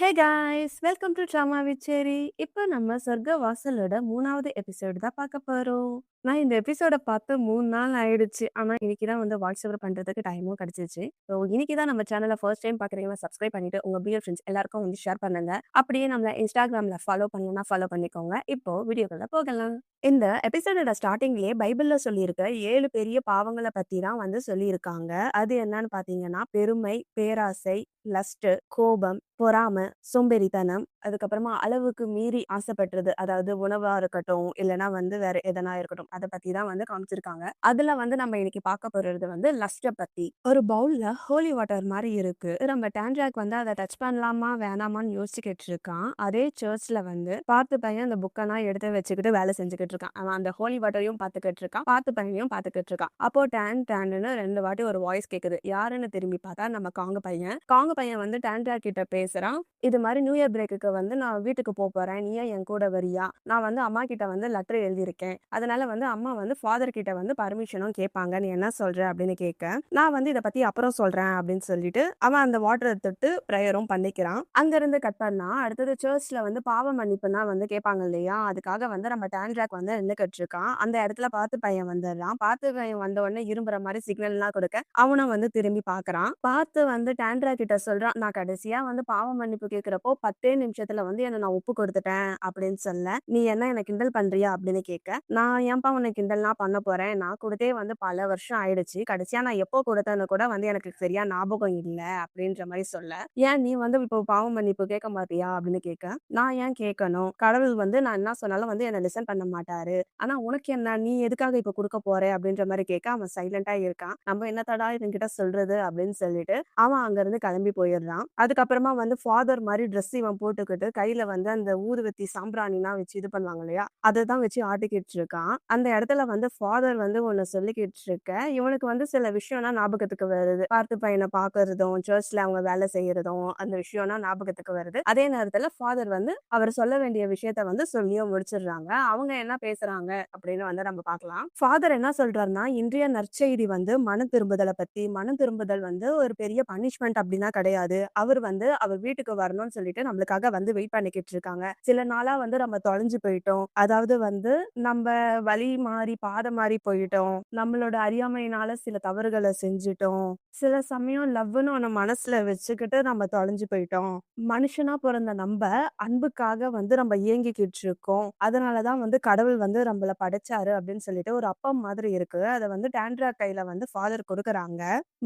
Hey guys! Welcome to drama with cherry. இப்போ நம்ம சொர்க்க வாசலோட 3வது எபிசோடு தான் பார்க்க போறோம். நான் இந்த எபிசோட பார்த்து 3 நாள் ஆயிடுச்சு. ஆனா, இன்னைக்கு தான் வந்து வாய்ஸ் ஓவர் பண்றதுக்கு டைமும் கிடைச்சிச்சு. ஸோ, இன்னைக்கு தான் நம்ம சேனல ஃபர்ஸ்ட் டைம் பார்க்குறீங்கன்னா சப்ஸ்கிரைப் பண்ணிட்டு, உங்க பியர் ஃப்ரெண்ட்ஸ் எல்லாருக்கும் வந்து ஷேர் பண்ணுங்க. அப்படியே நம்மள Instagramல ஃபாலோ பண்ணணும்னா ஃபாலோ பண்ணிக்கோங்க. இப்போ வீடியோக்குள்ள போகலாம். இந்த எபிசோடோட ஸ்டார்ட்டிங்லயே பைபிள்ல சொல்லியிருக்க 7 பெரிய பாவங்கள பத்தி தான் வந்து சொல்லியிருக்காங்க. அது என்னன்னு பார்த்தீங்கன்னா, பெருமை, பேராசை, லஸ்ட், கோபம், பொறாமை, சோம்பேறித்தனம், அதுக்கப்புறமா அளவுக்கு மீறி ஆசைப்படுறது. அதாவது உணவா இருக்கட்டும், இல்லன்னா வந்து வேற எதனா இருக்கட்டும். அத பத்தி தான் வந்து காமிச்சிருக்காங்க. அதுல வந்து நம்ம இன்னைக்கு பார்க்க போறது வந்து லஸ்ட்ட பத்தி. ஒரு பவுல்ல ஹோலி வாட்டர் மாரி இருக்கு. நம்ம டான்ஜாக் வந்து அத டச் பண்ணலாமா, வேணாமான்னு யோசிச்சுக்கிட்டு இருக்கான். அதே சர்ச்ல வந்து பார்த்து பையன் அந்த புக்கெல்லாம் எடுத்து வச்சுக்கிட்டு வேலை செஞ்சுக்கிட்டு இருக்கான். அவன் அந்த ஹோலி வாட்டரையும் பார்த்துக்கிட்டு இருக்கான். பார்த்து பையனையும் பார்த்துக்கிட்டு இருக்கான். அப்போ டான் டான்னு 2 வாட்டி ஒரு வாய்ஸ் கேக்குது. யாருன்னு திரும்பி பார்த்தா நம்ம காங்க பையன். காங்க பையன் வந்து டான்ஜாக் கிட்ட பேசுறான். இது மாதிரி நியூ இயர் பிரேக்குக்கு வந்து நான் வீட்டுக்கு போறேன். நீயே என் கூட வரியா? நான் வந்து அம்மா கிட்ட வந்து லெட்டர் எழுதியிருக்கேன். அதனால வந்து அம்மா வந்து ஃபாதர் கிட்ட வந்து பர்மிஷனும் கேட்பாங்க. நீ என்ன சொல்ற அப்படின்னு கேட்க, நான் வந்து இத பத்தி அப்புறம் சொல்றேன் அப்படின்னு சொல்லிட்டு அவன் அந்த வாட்டரை தொட்டு ப்ரேயரும் பண்ணிக்கிறான். அங்க இருந்து கட் பண்ணா அடுத்தது சர்ச்ல வந்து பாவ மன்னிப்புனா வந்து கேட்பாங்க இல்லையா? அதுக்காக வந்து நம்ம டான்ஜாக் வந்து நின்னுக்கிட்டு இருக்கான். அந்த இடத்துல பார்த்து பையன் வந்துடுறான். பார்த்து பையன் வந்த உடனே இரும்புற மாதிரி சிக்னல்லாம் கொடுக்க அவனும் வந்து திரும்பி பார்க்கறான். பார்த்து வந்து டான்ட்ரா கிட்ட சொல்றான், நான் கடைசியா வந்து பாவ மன்னிப்பு கேட்கிறப்போ 10 நிமிஷத்துல வந்து என்ன நான் ஒப்பு கொடுத்துட்டேன் அப்படின்னு சொல்ல, நீ என்ன கிண்டல் பண்றியா அப்படின்னு கேட்க, நான் ஏன்பா உன்னை கிண்டல்லாம் பண்ண போறேன், நான் கொடுத்தே வந்து பல வருஷம் ஆயிடுச்சு, கடைசியா நான் எப்போ கொடுத்தேன்னு கூட வந்து எனக்கு சரியா ஞாபகம் இல்ல அப்படின்ற மாதிரி சொல்ல, ஏன் நீ வந்து இப்போ பாவ மன்னிப்பு கேட்க மாட்டியா அப்படின்னு கேட்க, நான் ஏன் கேட்கணும், கடவுள் வந்து நான் என்ன சொன்னாலும் வந்து என்ன லிசன் பண்ண மாட்டாரு, ஆனா உனக்கு என்ன, நீ எதுக்காக இப்ப கொடுக்க போற அப்படின்ற மாதிரி கேட்க அவன் சைலண்டா இருக்கான். நம்ம என்னத்தடா இவன்கிட்ட சொல்றது அப்படின்னு சொல்லிட்டு அவன் அங்க இருந்து கிளம்பி போயிடுறான். அதுக்கப்புறமா வந்து ஃபாதர் மாதிரி ட்ரெஸ் இவன் போட்டுக்கிட்டு கையில வந்து அந்த ஊதுவத்தி சாம்பிராணிலாம் வச்சு இது பண்ணுவாங்க இல்லையா, அதை தான் வச்சு ஆட்டிக்கிட்டு இருக்கான். அந்த இடத்துல வந்து ஃபாதர் வந்து ஒன்னு சொல்லிக்கிட்டு இருக்க, இவனுக்கு வந்து சில விஷயம்லாம் ஞாபகத்துக்கு வருது. பார்த்து பையனை பாக்குறதும் சர்ச்ல அவங்க வேலை செய்யறதும் அந்த விஷயம்லாம் ஞாபகத்துக்கு வருது. அதே நேரத்துல ஃபாதர் வந்து அவர் சொல்ல வேண்டிய விஷயத்த வந்து சொல்லியும் முடிச்சிடுறாங்க. அவங்க என்ன பேசுறாங்க அப்படின்னு வந்து நம்ம பார்க்கலாம். ஃபாதர் என்ன சொல்றாருன்னா, இன்றைய நற்செய்தி வந்து மன திரும்புதலை பத்தி. மன திரும்புதல் வந்து ஒரு பெரிய பனிஷ்மெண்ட் அப்படின்னா கிடையாது. அவர் வந்து அவர் வீட்டுக்கு வரணும்னு சொல்லிட்டு நம்மளுக்காக வந்து வெயிட் பண்ணிக்கிட்டு இருக்காங்க. சில நாளா வந்து நம்ம தொலைஞ்சு போயிட்டோம். அதாவது வந்து நம்ம வழி மாறி பாதை மாறி போயிட்டோம். நம்மளோட அறியாமையினால சில தவறுகளை செஞ்சுட்டோம். சில சமயம் லவ்னு ஒண்ணு மனசுல வச்சுக்கிட்டு நம்ம தொலைஞ்சு போயிட்டோம். மனுஷனா பிறந்த நம்ம அன்புக்காக வந்து நம்ம ஏங்கிக்கிட்டு இருக்கோம். அதனாலதான் வந்து கடவுள் வந்து நம்மள படைச்சாரு அப்படின்னு சொல்லிட்டு ஒரு அப்பம் மாதிரி இருக்கு. அதை வந்து டான்ட்ரா கையில வந்து ஃபாதர் கொடுக்குறாங்க.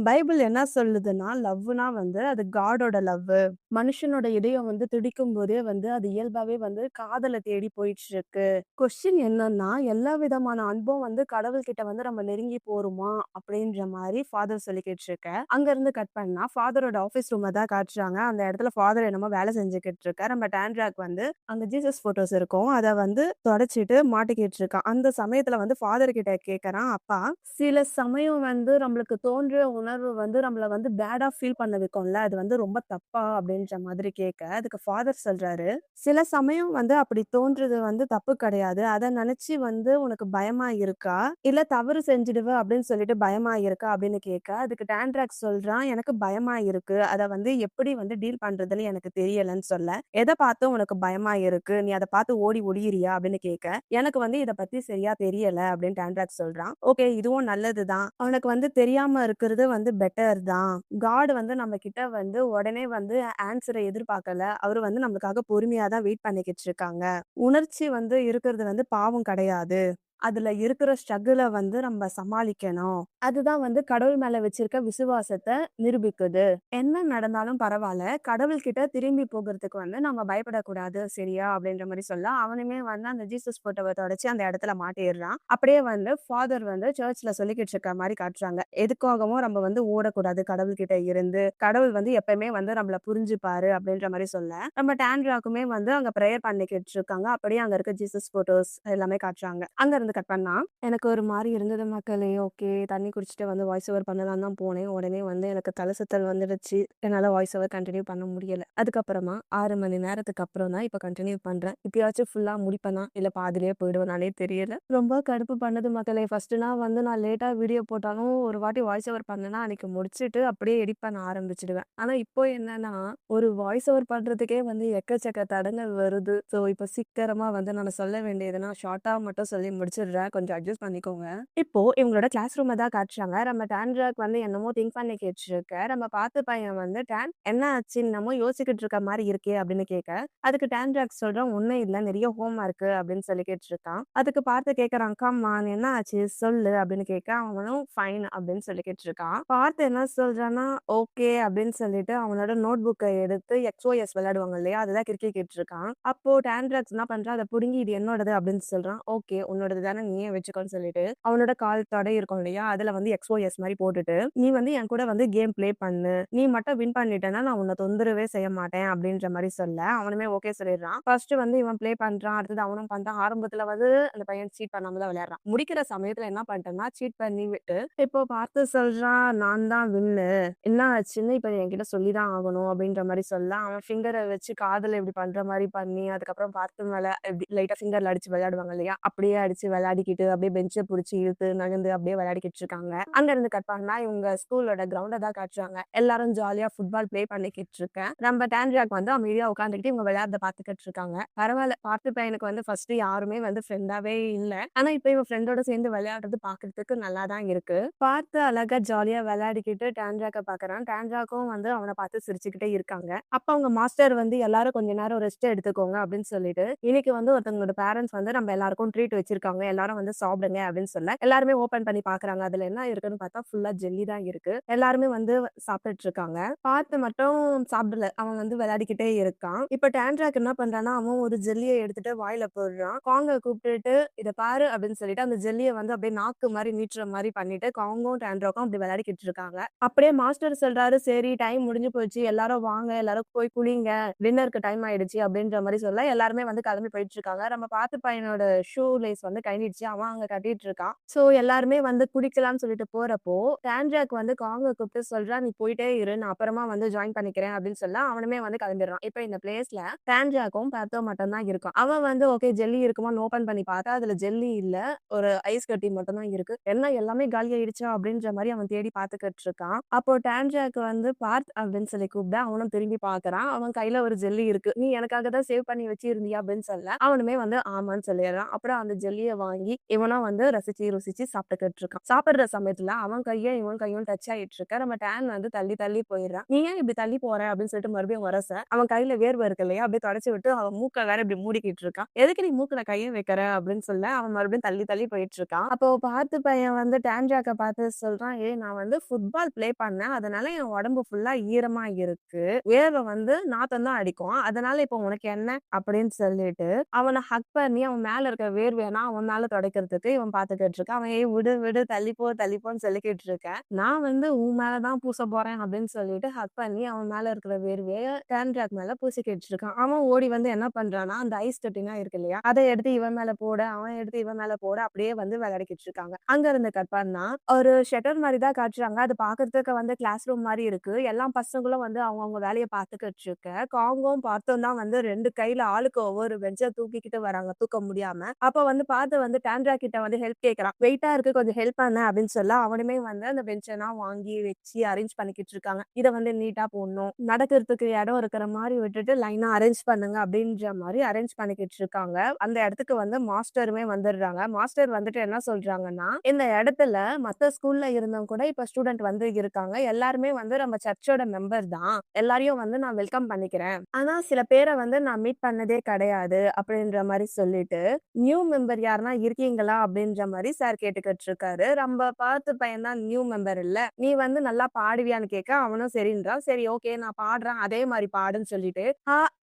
பைபிள் என்ன சொல்லுதுன்னா, லவ்னா வந்து அது காடோட லவ். மனுஷனோட இதயம் வந்து துடிக்கும் போதே வந்து அது இயல்பாவே வந்து காதலை தேடி போயிட்டு இருக்கு. கொஸ்டின் என்னன்னா, எல்லா விதமான அன்பும் வந்து கடவுள் கிட்ட வந்து நம்ம நெருங்கி போறோமா அப்படின்ற மாதிரி ஃபாதர் சொல்லிக்கிட்டு இருக்க. அங்க இருந்து கட் பண்ணா ஃபாதரோட ஆபீஸ் ரூமை தான் காட்டுறாங்க. அந்த இடத்துல ஃபாதர் என்னமோ வேலை செஞ்சுக்கிட்டு இருக்க. நம்ம டான்ட்ராக் வந்து அங்க ஜீசஸ் போட்டோஸ் இருக்கும். அதை வந்து தொடச்சிட்டு மாட்டிக்கிட்டு இருக்கான். அந்த சமயத்துல வந்து ஃபாதர் கிட்ட கேட்கறான், அப்பா, சில சமயம் வந்து நம்மளுக்கு தோன்ற உணர்வு வந்து நம்மள வந்து பேடா ஃபீல் பண்ண வைக்கும்ல, அது வந்து ரொம்ப தப்பா அப்படின்ற மாதிரி கேட்க, அதுக்கு ஃபாதர் சொல்றாரு, சில சமயம் வந்து அப்படி தோன்றது வந்து தப்பு கிடையாது. அத நினைச்சு வந்து உனக்கு பயமா இருக்கா, இல்ல தவறு செஞ்சுடுவ அப்படின்னு சொல்லிட்டு பயமா இருக்கா அப்படின்னு கேட்க, அதுக்கு டான்ட்ராக் சொல்றான், எனக்கு பயமா இருக்கு, அத வந்து எப்படி வந்து டீல் பண்றதுன்னு எனக்கு தெரியலன்னு சொல்ல, எதை பார்த்து உனக்கு பயமா இருக்கு, நீ அதை பார்த்து ஓடி ஒளியிறியா அப்படின்னு கேட்க, எனக்கு வந்து இத பத்தி சரியா தெரியல அப்படின்னு டான்ட்ராக் சொல்றான். ஓகே, இதுவும் நல்லதுதான், அவனுக்கு வந்து தெரியாம இருக்கிறது வந்து பெட்டர் தான். காட் வந்து நம்ம கிட்ட வந்து உடனே வந்து ஆன்சரை எதிர்பார்க்கல, அவரு வந்து நம்மளுக்காக பொறுமையா தான் வெயிட் பண்ணிக்கிட்டு இருக்காங்க. உணர்ச்சி வந்து இருக்கிறது வந்து பாவம் கிடையாது, அதுல இருக்கிற ஸ்ட்ரகிள வந்து நம்ம சமாளிக்கணும். அதுதான் வந்து கடவுள் மேல வச்சிருக்க விசுவாசத்தை நிரூபிக்குது. என்ன நடந்தாலும் பரவாயில்ல, கடவுள் கிட்ட திரும்பி போகிறதுக்கு வந்து நம்ம பயப்படக்கூடாது, சரியா அப்படின்ற மாதிரி சொல்ல, அவனுமே வந்து அந்த ஜீசஸ் போட்டோவை தொடச்சு அந்த இடத்துல மாட்டிடுறான். அப்படியே வந்து ஃபாதர் வந்து சர்ச்ல சொல்லிக்கிட்டு இருக்க மாதிரி காட்டுறாங்க. எதுக்காகவும் நம்ம வந்து ஓடக்கூடாது கடவுள் கிட்ட இருந்து, கடவுள் வந்து எப்பவுமே வந்து நம்மள புரிஞ்சுப்பாரு அப்படின்ற மாதிரி சொல்ல, நம்ம டான்ட்ராக்குமே வந்து அங்க ப்ரேயர் பண்ணிக்கிட்டு இருக்காங்க. அப்படியே அங்க இருக்க ஜீசஸ் போட்டோஸ் எல்லாமே காட்டுறாங்க. அங்க இருந்து இருந்து கட் பண்ணா, எனக்கு ஒரு மாரி இருந்தது மக்களே. ஓகே, தண்ணி குடிச்சுட்டு வந்து வாய்ஸ் ஓவர் பண்ணலான்னு தான் போனேன். உடனே வந்து எனக்கு தல சுத்தல் வந்துடுச்சு. என்னால வாய்ஸ் ஓவர் கன்டின்யூ பண்ண முடியல. அதுக்கப்புறமா 6 மணி நேரத்துக்கு அப்புறம் தான் இப்ப கன்டின்யூ பண்றேன். இப்பயாச்சும் ஃபுல்லா முடிப்பேனா, இல்ல பாதியிலேயே போயிடுவேனானே தெரியல. ரொம்ப கடுப்பு பண்ணுது மக்களே. ஃபர்ஸ்ட்டுனா வந்து நான் லேட்டா வீடியோ போட்டாலும் ஒரு வாட்டி வாய்ஸ் ஓவர் பண்ணேன்னா, அன்னைக்கு முடிச்சுட்டு அப்படியே எடிட் பண்ண ஆரம்பிச்சுடுவேன். ஆனா இப்போ என்னன்னா, ஒரு வாய்ஸ் ஓவர் பண்றதுக்கே வந்து எக்கச்சக்க தடங்கல் வருது. ஸோ இப்போ சீக்கிரமா வந்து நான் சொல்ல வேண்டியதுன்னா, ஷார்ட்டா மட்டும் சொல்லி முடிச்சிடுறேன். கொஞ்சம் அட்ஜஸ்ட் பண்ணிக்கோங்க. இப்போ இவங்களோட கிளாஸ் ரூம தான் காட்டுறாங்க. நம்ம டான்ராக் வந்து என்னமோ திங்க் பண்ணி கேட்டுருக்க. நம்ம பார்த்த பையன் வந்து என்ன ஆச்சு? என்னமோ யோசிச்சுக்கிட்டு இருக்க மாரி இருக்கே அப்படின்னு கேட்க, அதுக்கு டான்ராக் சொல்றான், "ஒண்ணும் இல்ல. நெறைய ஹோம் ஒர்க்" அப்படின்னு சொல்லி கேட்டுருக்கான். அதுக்கு பார்த்து கேட்கறான், "கம் ஆன் என்ன ஆச்சு? சொல்லு" அப்படின்னு கேட்க, அவனும் ஃபைன் அப்படின்னு சொல்லி கேட்டுருக்கான். பார்த்து என்ன சொல்றான்னா, "ஓகே" அப்படின்னு சொல்லிட்டு அவனோட நோட் புக்க எடுத்து எக்ஸ்ஓஎஸ் விளையாடுவாங்க இல்லையா? அதுதான் கிறுக்கி கேட்டுருக்கான். அப்போ டான்ராக்ஸ் என்ன பண்றான், "அத புடுங்கி இது என்னோடது" அப்படின்னு சொல்றான். "ஓகே உன்னோடது தானே நீயே வச்சுக்கோன்னு" சொல்லிட்டு, அவனோட கால் தொடை இருக்கும் இல்லையா? அதுல வந்து எக்ஸ்ஓஎஸ் மாரி போட்டுட்டு, "நீ வந்து என் கூட வந்து கேம் ப்ளே பண்ணு. நீ மட்டும் வின் பண்ணிட்டேன்னா, நான் உன்ன தொந்தரவே செய்ய மாட்டேன்" அப்படின்ற மாரி சொல்ல, அவனுமே ஓகே சொல்லிடுறான். ஃபர்ஸ்ட் வந்து இவன் ப்ளே பண்றான். அடுத்தது அவனும் பண்றான். ஆரம்பத்துல வந்து அந்த பையன் சீட் பண்ணாம தான் விளையாடுறான். முடிக்கிற சமயத்துல என்ன பண்ணிட்டேன்னா, சீட் பண்ணி விட்டு, இப்போ பார்த்து சொல்றான், "நான் தான் வின்னு. என்ன ஆச்சுன்னு இப்ப நீ என்கிட்ட சொல்லி தான் ஆகணும்" அப்படின்ற மாரி சொல்ல, அவன் ஃபிங்கர வச்சு காதுல இப்படி பண்ற மாரி பண்ணி, அதுக்கப்புறம் பார்த்து மேல இப்படி லைட்டா ஃபிங்கர்ல அடிச்சு விளையாடுவாங்க இல்லையா? அப்படியே அடிச்சு விளையாடிக்கிட்டு, அப்படியே பெஞ்ச புடிச்சு இழுத்து, நகர்ந்து அப்படியே விளையாடிக்கிட்டு இருக்காங்க. அங்க இருந்து கட் பண்ணா இவங்க ஸ்கூலோட கிரவுண்ட தான் காட்டுறாங்க. எல்லாரும் ஜாலியா ஃபுட்பால் ப்ளே பண்ணிக்கிட்டு இருக்கேன். நம்ம டான்ஜாக் வந்து அமைதியா உட்காந்துக்கிட்டு இவங்க விளையாடுறத பார்த்துக்கிட்டு இருக்காங்க. பரவால்ல, பார்த்த பையனுக்கு வந்து ஃபர்ஸ்ட் யாருமே வந்து ஃப்ரெண்டாவே இல்ல. ஆனா இப்ப இவன் ஃப்ரெண்டோட சேர்ந்து விளையாடுறது பார்க்கறதுக்கு நல்லா தான் இருக்கு. பார்த்து அழகா ஜாலியா விளையாடிக்கிட்டு டான்ஜாக்க பார்க்கறான். டான்ஜாக்கும் வந்து அவன பார்த்து சிரிச்சுக்கிட்டே இருக்காங்க. அப்ப அவங்க மாஸ்டர் வந்து எல்லாரும் கொஞ்ச நேரம் ரெஸ்ட் எடுத்துக்கோங்க அப்படின்னு சொல்லிட்டு, இன்னைக்கு வந்து ஒருத்தவங்களோட பேரண்ட்ஸ் வந்து நம்ம எல்லாருக்கும் ட்ரீட் வச்சிருக்காங்க. எல்லாரும் வந்து சாப்பிடுங்க அப்படின்னு சொல்ல, எல்லாருமே ஓப்பன் பண்ணி பார்க்கறாங்க. அதுல என்ன இருக்குன்னு பார்த்தா ஃபுல்லா ஜெல்லி தான் இருக்கு. எல்லாருமே வந்து சாப்பிட்டுட்டு இருக்காங்க. பார்த்து மட்டும் சாப்பிடல. அவன் வந்து விளையாடிக்கிட்டே இருக்கான். இப்ப டான்ஜாக் என்ன பண்றான்னா, அவன் ஒரு ஜெல்லிய எடுத்துட்டு வாயில போடுறான். காங்க கூப்பிட்டுட்டு, "இத பாரு" அப்படின்னு சொல்லிட்டு அந்த ஜெல்லிய வந்து அப்படியே நாக்கு மாரி நீட்டுற மாரி பண்ணிட்டு, காங்கும் டான்ஜாக்கும் அப்படி விளையாடிக்கிட்டு இருக்காங்க. அப்படியே மாஸ்டர் சொல்றாரு, "சரி டைம் முடிஞ்சு போச்சு. எல்லாரும் வாங்க. எல்லாரும் போய் குளிங்க. டின்னருக்கு டைம் ஆயிடுச்சு" அப்படின்ற மாரி சொல்ல, எல்லாருமே வந்து கிளம்பி போயிட்டு இருக்காங்க. நம்ம பார்த்த பையனோட ஷூ லேஸ் வந்து கழண்டிடுச்சு. அவன் அங்க கட்டிட்டு இருக்கான். சோ எல்லாருமே வந்து குளிக்கலாம்னு சொல்லிட்டு போறப்போ, டான்ஜாக் வந்து காங்க கூப்பிட்டு சொல்றான், "நீ போயிட்டே இரு. நான் அப்புறமா வந்து ஜாயின் பண்ணிக்கிறேன்" அப்படின்னு சொல்ல, அவனுமே வந்து கிளம்பிடுறான். இப்ப இந்த பிளேஸ்ல டான்ஜாக்கும் பேத்தோ மட்டும் தான் இருக்கான். அவன் வந்து ஓகே ஜெல்லி இருக்குமான்னு ஓப்பன் பண்ணி பார்த்தா, அதுல ஜெல்லி இல்ல. ஒரு ஐஸ் கட்டி மட்டும் தான் இருக்கு. என்ன எல்லாமே காலி ஆயிடுச்சா? அப்படின்ற மாரி அவன் தேடி பார்த்துக்கிட்டு இருக்கான். அப்போ டான்ஜாக் வந்து பார்த் அப்படின்னு சொல்லி கூப்பிட, அவனும் திரும்பி பார்க்கறான். அவன் கையில ஒரு ஜெல்லி இருக்கு. "நீ எனக்காக தான் சேவ் பண்ணி வச்சிருந்தியா?" அப்படின்னு சொல்ல, அவனுமே வந்து ஆமான்னு சொல்லிடுறான். அப்புறம் அந்த ஜெல்லிய வாங்கி இவனும் வந்து ரசிச்சு ருசிச்சு சாப்பிட்டுக்கிட்டு இருக்கான். சாப்பிடுற சமயத்துல அவன் கையும் இவன் கையும் டச் ஆயிட்டு இருக்க. நம்ம டான் வந்து தள்ளி தள்ளி போயிடுறான். "நீ ஏன் இப்படி தள்ளி போற?" அப்படின்னு சொல்லிட்டு மறுபடியும் உரச, அவன் கையில வேர்வை இருக்கு இல்லையா? அப்படியே தொடச்சு விட்டு அவன் மூக்க வேற இப்படி மூடிக்கிட்டு இருக்கான். "எதுக்கு நீ மூக்குல கைய வைக்கிற?" அப்படின்னு சொல்ல, அவன் மறுபடியும் தள்ளி தள்ளி போயிட்டு இருக்கான். அப்போ பார்த்து பையன் வந்து டான்ஜாக்க பார்த்து சொல்றான், "ஏய் நான் வந்து ஃபுட்பால் ப்ளே பண்ணேன். அதனால என் உடம்பு ஃபுல்லா ஈரமா இருக்கு. வேர்வை வந்து நாத்தம் தான் அடிக்கும். அதனால இப்போ உனக்கு என்ன?" அப்படின்னு சொல்லிட்டு அவன ஹக் பண்ணி அவன் மேல இருக்க வேர்வையெல்லாம் அவன் மேல துடைக்கிறதுக்கு இவன் பார்த்துக்கிட்டு இருக்கான். அவன், "ஏய் விடு விடு தள்ளிப்போ தள்ளிப்போன்னு" சொல்லிக்கிட்டு இருக்கேன். நான் வந்து உன் மேல தான் பூச போறேன் அப்படின்னு சொல்லிட்டு ஹக் பண்ணி அவன் மேல இருக்கிற வேர்வைய டான்ஜாக் மேல பூசிக்கிட்டு இருக்கான். அவன் ஓடி வந்து என்ன பண்றான்னா, அந்த ஐஸ் கட்டினா இருக்கு இல்லையா? அத எடுத்து இவன் மேல போட, அவன் எடுத்து இவன் மேல போட அப்படியே வந்து விளையாடிக்கிட்டு இருக்காங்க. அங்க இருந்து கட் பண்ணா ஒரு ஷட்டர் மாரி தான் காட்டுறாங்க. அது பார்க்கறதுக்கு வந்து கிளாஸ் ரூம் மாரி இருக்கு. எல்லா பசங்களும் வந்து அவங்கவங்க வேலைய பார்த்துக்கிட்டு இருக்க. காங்கும் பார்த்தும் தான் வந்து 2 கையில ஆளுக்கு ஒவ்வொரு பெஞ்ச தூக்கிக்கிட்டு வராங்க, தூக்க முடியாம. அப்ப வந்து பார்த்து வந்து டான்ட்ரா கிட்ட வந்து ஹெல்ப் கேட்கறான். "வெயிட்டா இருக்கு கொஞ்சம் ஹெல்ப் பண்ணு" அப்படின்னு சொல்ல, அவனுமே வந்து அந்த பெஞ்செல்லாம் வாங்கி வச்சு அரேஞ்ச் பண்ணிக்கிட்டு இருக்காங்க. இத வந்து நீட்டா போடணும். நடக்கிறதுக்கு இடம் இருக்கிற மாரி விட்டுட்டு லைனா அரேஞ்ச் பண்ணுங்க அப்படின்ற மாரி அரேஞ்ச் பண்ணிக்கிட்டு இருக்காங்க. அந்த இடத்துக்கு வந்து மாஸ்டருமே வந்துடுறாங்க. மாஸ்டர் வந்துட்டு என்ன சொல்றாங்கன்னா, "இந்த இடத்துல மத்த ஸ்கூல்ல இருந்தவங்க கூட இப்ப ஸ்டூடெண்ட் வந்து இருக்காங்க. எல்லாருமே வந்து நம்ம சர்ச்சோட மெம்பர் தான். எல்லாரையும் வந்து நான் வெல்கம் பண்ணிக்கிறேன். ஆனா சில பேர வந்து நான் மீட் பண்ணதே கிடையாது" அப்படின்ற மாரி சொல்லிட்டு, "நியூ மெம்பர் யாருன்னா இருக்கீங்களா?" அப்படின்ற மாரி சார் கேட்டுக்கிட்டு இருக்காரு. நம்ம பார்த்த பையன் தான் நியூ மெம்பர் இல்ல. "நீ வந்து நல்லா பாடுவியான்னு?" கேட்க, அவனும் சரின்றான். "சரி ஓகே நான் பாடுறேன். அதே மாரி பாடுன்னு" சொல்லிட்டு,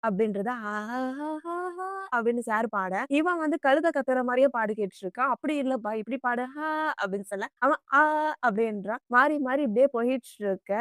அப்படின்றத அப்படின்னு சார் பாட, இவன் வந்து கழுத கத்துற மாரியே பாடிக்கிட்டு இருக்கான். அப்படி இல்லப்பா, இப்படி பாடு அப்படின்னு சொல்ல, அவன் அப்படின்றான். மாறி மாறி இப்படியே போயிட்டு இருக்க,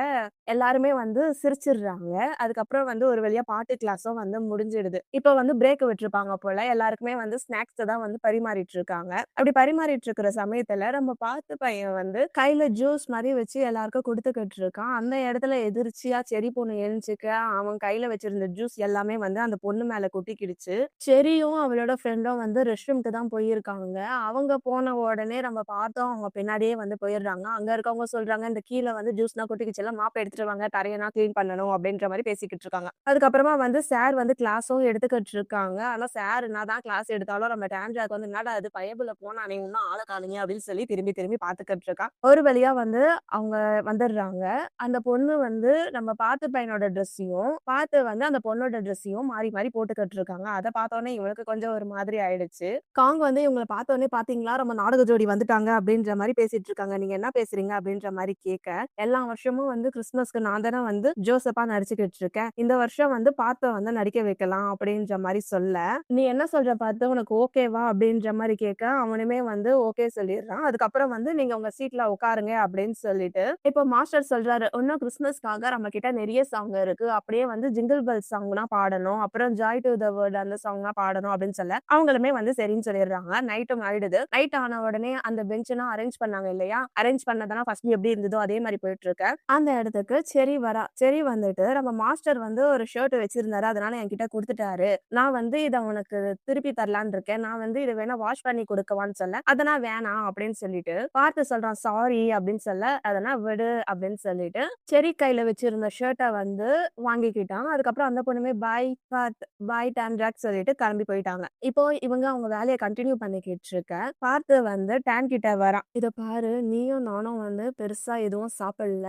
எல்லாருமே வந்து சிரிச்சிடுறாங்க. அதுக்கப்புறம் வந்து ஒரு வழியா பாட்டு கிளாஸும் வந்து முடிஞ்சிடுது. இப்ப வந்து பிரேக் விட்டுருப்பாங்க போல. எல்லாருக்குமே வந்து ஸ்நாக்ஸ் தான் வந்து பரிமாறிட்டு இருக்காங்க. அப்படி பரிமாறிட்டு இருக்கிற சமயத்துல நம்ம பார்த்த பையன் வந்து கையில ஜூஸ் மாரி வச்சு எல்லாருக்கும் குடுத்துக்கிட்டு இருக்கான். அந்த இடத்துல எதிர்ச்சியா செர்ரி பொண்ணு எழுந்துச்சுக்க, அவன் கையில வச்சிருந்த ஜூஸ் எல்லாமே வந்து அந்த பொண்ணு மேல கொட்டிக்கிடுச்சு. செர்ரியும் அவளோட ஃப்ரெண்டும் வந்து ரெஸ்ட் ரூம்க்கு தான் போயிருக்காங்க. அவங்க போன உடனே நம்ம பார்த்தோம், அவங்க பின்னாடியே வந்து போயிடுறாங்க. அங்க இருக்கவங்க சொல்றாங்க, "இந்த கீழ வந்து ஜூஸ்லாம் கொட்டிக்கிச்சுல்ல, மாப் எடுத்துட்டு வாங்க. தரையெல்லாம் கிளீன் பண்ணணும்." அப்படின்ற மாரி பேசிக்கிட்டு இருக்காங்க. அதுக்கப்புறமா வந்து சார் வந்து கிளாஸும் எடுத்துக்கிட்டு இருக்காங்க. ஆனா சார் என்னதான் கிளாஸ் எடுத்தாலும் நம்ம டான்ஜாக்கு வந்து, "என்னடா இது பயபுள்ள போனானே, இன்னும் ஆள காணோமே" அப்படின்னு சொல்லி திரும்பி திரும்பி பார்த்துக்கிட்டு இருக்கான். ஒரு வழியா வந்து அவங்க வந்துடுறாங்க. அந்த பொண்ணு வந்து நம்ம பார்த்த பையனோட ட்ரெஸ்ஸையும், பார்த்து வந்து அந்த பொண்ணோட ட்ரெஸ்ஸையும் மாறி மாறி போட்டுக்கிட்டு இருக்காங்க. அத பார்த்தோனே இவனுக்கு கொஞ்சம் ஒரு மாதிரி ஆயிடுச்சு. காங் வந்து இவங்கள பார்த்தோனே "பார்த்தீங்களா, நம்ம நாடக ஜோடி வந்துட்டாங்க" அப்படின்ற மாரி பேசிட்டு இருக்காங்க. "நீங்க என்ன பேசுறீங்க?" அப்படின்ற மாரி கேட்க, "எல்லா வருஷமும் வந்து கிறிஸ்துமஸ்க்கு நான் தானே வந்து ஜோசப்பா நடிச்சுக்கிட்டு இருக்கேன். இந்த வருஷம் வந்து பார்த்த வந்து நடிக்க வைக்கலாம்" அப்படின்ற மாரி சொல்ல, "நீ என்ன சொல்ற பார்த்து? உனக்கு ஓகேவா?" அப்படின்ற மாரி கேட்க, அவனுமே வந்து ஓகே சொல்லிடுறான். அதுக்கப்புறம் வந்து "நீங்க உங்க சீட்ல உட்காருங்க" அப்படின்னு சொல்லிட்டு, இப்போ மாஸ்டர் சொல்றாரு, "இன்னும் கிறிஸ்துமஸ்க்காக நம்ம கிட்ட நெறைய சாங் இருக்கு. அப்படியே வந்து ஜிங்கிள் பெல்ஸ் சாங்லாம் பாடணும். அப்புறம் ஜாய் டு த வேர்ல்ட் அந்த சாங்லாம் பாடணும்" அப்படின்னு சொல்ல, அவங்களுமே வந்து சரின்னு சொல்லிடுறாங்க. நைட்டும் ஆயிடுது. நைட் ஆன உடனே அந்த பெஞ்ச்லாம் அரேஞ்ச் பண்ணாங்க இல்லையா? அரேஞ்ச் பண்ணதெல்லாம் ஃபர்ஸ்ட் எப்படி இருந்ததோ அதே மாரி போயிட்டு இருக்கு. அந்த இடத்துக்கு செர்ரி வரா. செர்ரி வந்துட்டு, "நம்ம மாஸ்டர் வந்து ஒரு ஷர்ட் வச்சிருந்தாரு. அதனால என்கிட்ட குடுத்துட்டாரு. நான் வந்து இத உனக்கு திருப்பி தரலான்னு இருக்கேன். நான் வந்து இத வேணா வாஷ் பண்ணி குடுக்கவான்னு" சொல்ல, "அதெல்லாம் வேணாம்" அப்படின்னு சொல்லிட்டு பார்த்து சொல்றான். "சாரி" அப்படின்னு சொல்ல, "அதெல்லாம் விடு" அப்படின்னு சொல்லிட்டு செர்ரி கையில வச்சிருந்த ஷர்ட்ட வந்து வாங்கிக்கிட்டான். அதுக்கப்புறம் அந்த பொண்ணுமே பாய் பார்த், பாய் டான்ஜாக் சொல்லிட்டு கிளம்பி போயிட்டாங்க. இப்போ இவங்க அவங்க வேலைய கன்டின்யூ பண்ணிக்கிட்டு இருக்க, பார்த்து வந்து டான் கிட்ட வரான். "இத பாரு, நீயும் நானும் வந்து பெருசா எதுவும் சாப்பிடல.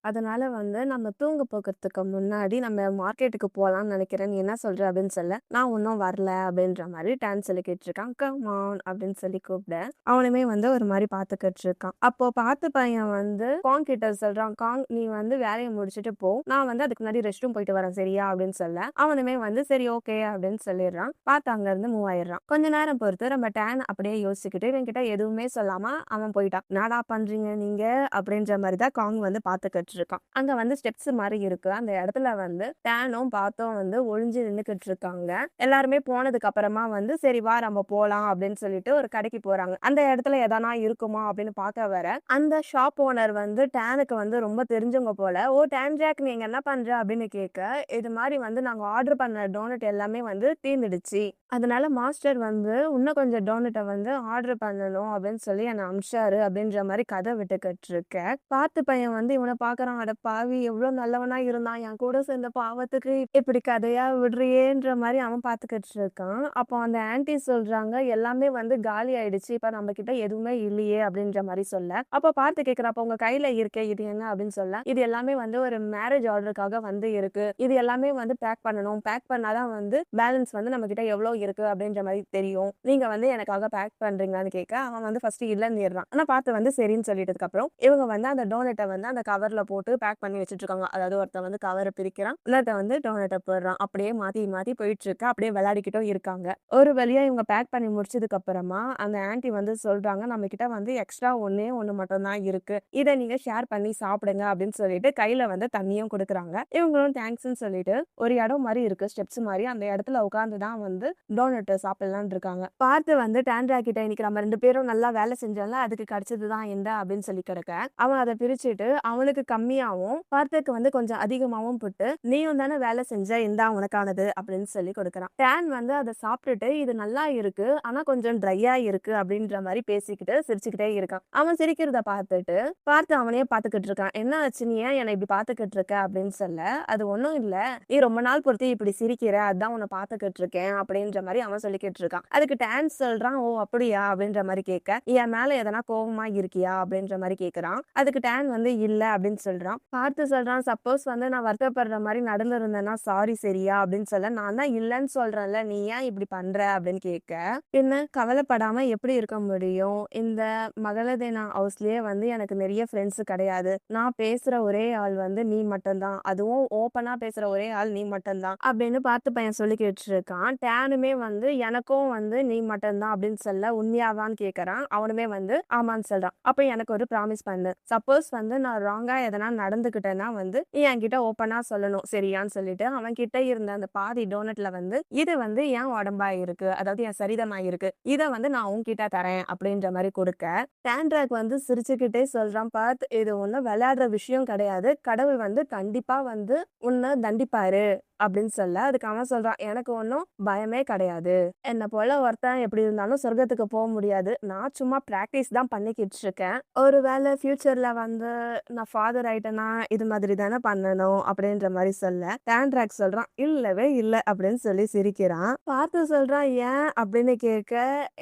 அதனால வந்து நம்ம தூங்க போகறதுக்கு முன்னாடி நம்ம மார்க்கெட்டுக்கு போலாம்னு நினைக்கிறேன். நீ என்ன சொல்ற?" அப்படின்னு சொல்ல, "நான் இன்னும் வரல" அப்படின்ற மாரி டான் சொல்லிக்கிட்டு இருக்கான். "கம் ஆன்" அப்படின்னு சொல்லி கூப்பிட, அவனுமே வந்து ஒரு மாரி பார்த்துக்கிட்டு இருக்கான். அப்போ பார்த்த பையன் வந்து காங் கிட்ட சொல்றான், "காங், நீ வந்து வேலைய முடிச்சுட்டு போ. நான் வந்து அதுக்கு முன்னாடி ரெஸ்ட் ரூம் போயிட்டு வரேன் சரியா?" அப்படின்னு சொல்ல, அவனுமே வந்து சரி ஓகே அப்படின்னு சொல்லிடுறான். பார்த்து அங்க இருந்து மூவ் ஆயிடுறான். கொஞ்ச நேரம் பொறுத்து நம்ம டான் அப்படியே யோசிச்சுக்கிட்டு இவன்கிட்ட எதுவுமே சொல்லாம அவன் போயிட்டான். "என்னடா பண்றீங்க நீங்க?" அப்படின்ற மாரி தான் காங் வந்து பார்த்துக்கிட்டு இருக்கான். அங்க வந்து ஸ்டெப்ஸ் மாரி இருக்கு. அந்த இடத்துல வந்து டானும் பாத்தும் வந்து ஒளிஞ்சு நின்னுக்கிட்டு இருக்காங்க. எல்லாருமே போனதுக்கு அப்புறமா வந்து சரி வா நம்ம போலாம் அப்படின்னு சொல்லிட்டு ஒரு கடைக்கு போறாங்க. அந்த இடத்துல எதனா இருக்குமா அப்படின்னு பார்க்க வர, அந்த ஷாப் ஓனர் வந்து டானுக்கு வந்து ரொம்ப தெரிஞ்சவங்க போல. "ஓ டான் ஜாக், நீங்க என்ன பண்ற?" அப்படின்னு கேட்க, "இது மாரி வந்து நாங்க ஆர்டர் பண்ண டோனட் எல்லாமே வந்து தீர்ந்துடுச்சு. அதனால மாஸ்டர் வந்து இன்னும் கொஞ்சம் டோனட்ட வந்து ஆர்டர் பண்ணணும் அப்படின்னு சொல்லி என்ன அனுப்பிச்சாரு" அப்படின்ற மாரி கதை விட்டுக்கிட்டு இருக்க, பார்த்து பையன் வந்து இவனை பார்க்கறான். "அட பாவி, எவ்வளோ நல்லவனா இருந்தான். என் கூட சேர்ந்த பாவத்துக்கு இப்படி கதையா விடுறியேன்ற" மாரி அவன் பார்த்துக்கிட்டு இருக்கான். அப்போ அந்த ஆன்டி சொல்றாங்க, "எல்லாமே வந்து காலி ஆயிடுச்சு. இப்ப நம்ம கிட்ட எதுவுமே இல்லையே" அப்படின்ற மாரி சொல்ல, அப்ப பார்த்து கேட்கிறா, "அப்ப உங்க கையில இருக்கே இது என்ன?" அப்படின்னு சொல்ல, "இது எல்லாமே வந்து ஒரு மேரேஜ் ஆர்டருக்காக வந்து இருக்கு. இது எல்லாமே வந்து பேக் பண்ணணும். பேக் பண்ணாதான் வந்து பேலன்ஸ் வந்து நம்ம கிட்ட எவ்வளோ இருக்கு அப்படின்ற மாரி தெரியும். நீங்க வந்து எனக்காக பேக் பண்றீங்களான்னு?" கேட்க, அவன் வந்து ஃபர்ஸ்ட் இல்லன்னிடுறான். ஆனா பார்த்து வந்து சரின்னு சொல்லிட்டதுக்கு அப்புறம் இவங்க வந்து அந்த டோனட்ட வந்து அந்த கவர்ல போட்டு பேக் பண்ணி வச்சுட்டு இருக்காங்க. அதாவது ஒருத்தன் வந்து கவர பிரிக்கிறான். இன்னொருத்தன் வந்து டோனட்ட போடுறான். அப்படியே மாத்தி மாத்தி போயிட்டு இருக்கு. அப்படியே விளையாடிக்கிட்டும் இருக்காங்க. ஒரு வழியா இவங்க பேக் பண்ணி முடிச்சதுக்கு அப்புறமா அந்த ஆன்டி வந்து சொல்றாங்க, "நம்ம கிட்ட வந்து எக்ஸ்ட்ரா ஒண்ணே ஒண்ணு மட்டும் தான் இருக்கு. இத நீங்க ஷேர் பண்ணி சாப்பிடுங்க" அப்படின்னு சொல்லிட்டு கையில வந்து தண்ணியும் குடுக்குறாங்க. இவங்களும் தேங்க்ஸ்ன்னு சொல்லிட்டு ஒரு இடம் மாரி இருக்கு. ஸ்டெப்ஸ் மாரி. அந்த இடத்துல உட்கார்ந்து தான் வந்து டோனட் சாப்பிடலாம்னு இருக்காங்க. பார்த்து வந்து டான்ட்ரா கிட்ட, "இன்னைக்கு நம்ம 2 பேரும் நல்லா வேலை செஞ்சோம்ல, அதுக்கு கிடைச்சது தான் இந்த" அப்படின்னு சொல்லி கிடக்க, அவன் அத பிரிச்சுட்டு அவனுக்கு கம்மியாவும் பார்த்துக்கு வந்து கொஞ்சம் அதிகமாவும் போட்டு, "நீயும் தானே வேலை செஞ்ச, இந்தா உனக்கானது" அப்படின்னு சொல்லி கொடுக்குறான். டான் வந்து அத சாப்பிட்டுட்டு, "இது நல்லா இருக்கு. ஆனா கொஞ்சம் ட்ரையா இருக்கு" அப்படின்ற மாரி பேசிக்கிட்டு சிரிச்சுக்கிட்டே இருக்கான். அவன் சிரிக்கிறத பார்த்துட்டு பார்த்து அவனையே பார்த்துக்கிட்டு இருக்கான். "என்ன ஆச்சு? நீ ஏன் என்னை இப்படி பார்த்துக்கிட்டு இருக்க?" அப்படின்னு சொல்ல, "அது ஒண்ணும் இல்ல. நீ ரொம்ப நாள் பொறுத்து இப்படி சிரிக்கிற. அதான் உன்னை பார்த்துக்கிட்டு இருக்கேன்" அப்படின்ற மாரி அவன் சொல்லிக்கிட்டு இருக்கான். அதுக்கு டான் சொல்றான், "ஓ அப்படியா?" அப்படின்ற மாரி கேட்க, "என் மேல எதனா கோவமா இருக்கியா?" அப்படின்ற மாரி கேட்கிறான். அதுக்கு டான் வந்து இல்ல அப்படின்னு சொல்றான். பார்த்து சொல்றான், "சப்போஸ் வந்து நான் வருத்தப்படுற மாரி நடந்திருந்தேன்னா சாரி சரியா?" அப்படின்னு சொல்ல, "நான் தான் இல்லன்னு சொல்றேன்ல. நீ ஏன் இப்படி பண்ற?" அப்படின்னு கேட்க, "பின்ன கவலைப்படாம எப்படி இருக்க முடியும்? இந்த மகளதேனா ஹவுஸ்லயே வந்து எனக்கு நிறைய ஃப்ரெண்ட்ஸ் கிடையாது. நான் பேசுற ஒரே ஆள் வந்து நீ மட்டும் தான். அதுவும் ஓப்பனா பேசுற ஒரே ஆள் நீ மட்டும் தான்" அப்படின்னு பார்த்து பையன் சொல்லிக்கிட்டு இருக்கான். டானுமே அவனுமே வந்து எனக்கும் வந்து நீ மட்டும் தான் அப்படின்னு சொல்ல உண்மையாவான்னு கேக்குறான். அவனுமே வந்து ஆமான்னு சொல்றான். அப்ப எனக்கு ஒரு ப்ராமிஸ் பண்ணு. சப்போஸ் வந்து நான் ராங்கா எதனா நடந்துக்கிட்டேன்னா வந்து நீ என்கிட்ட ஓப்பனா சொல்லணும். சரியான்னு சொல்லிட்டு அவன் கிட்ட இருந்த அந்த பாதி டோனட்ல வந்து இது வந்து என் உடம்பா இருக்கு. அதாவது என் சரீரமா இருக்கு. இத வந்து நான் உன்கிட்ட தரேன் அப்படின்ற மாரி குடுக்க, டாண்ட்ராக் வந்து சிரிச்சுக்கிட்டே சொல்றான், "பாத் இது ஒண்ணும் விளையாடுற விஷயம் கிடையாது. கடவுள் வந்து கண்டிப்பா வந்து உன்ன தண்டிப்பாரு." அப்படின்னு சொல்ல, அதுக்கு அவன் சொல்றான், "எனக்கு ஒண்ணும் பயமே கிடையாது. என்ன போல ஒருத்தன் எப்படி இருந்தாலும் சொர்க்கத்துக்கு போ முடியாது. நான் சும்மா பிராக்டிஸ் தான் பண்ணிக்கிட்டு இருக்கேன். ஒருவேளை ஃபியூச்சர்ல வந்து நான் ஃபாதர் ஆயிட்டேன்னா, இது மாதிரி தானே பண்ணணும்." அப்படின்ற மாரி சொல்ல, டாண்ட்ராக் சொல்றான், "இல்லவே இல்ல." அப்படின்னு சொல்லி சிரிக்கிறான். பார்த்து சொல்றான், "ஏன்?" அப்படின்னு கேட்க,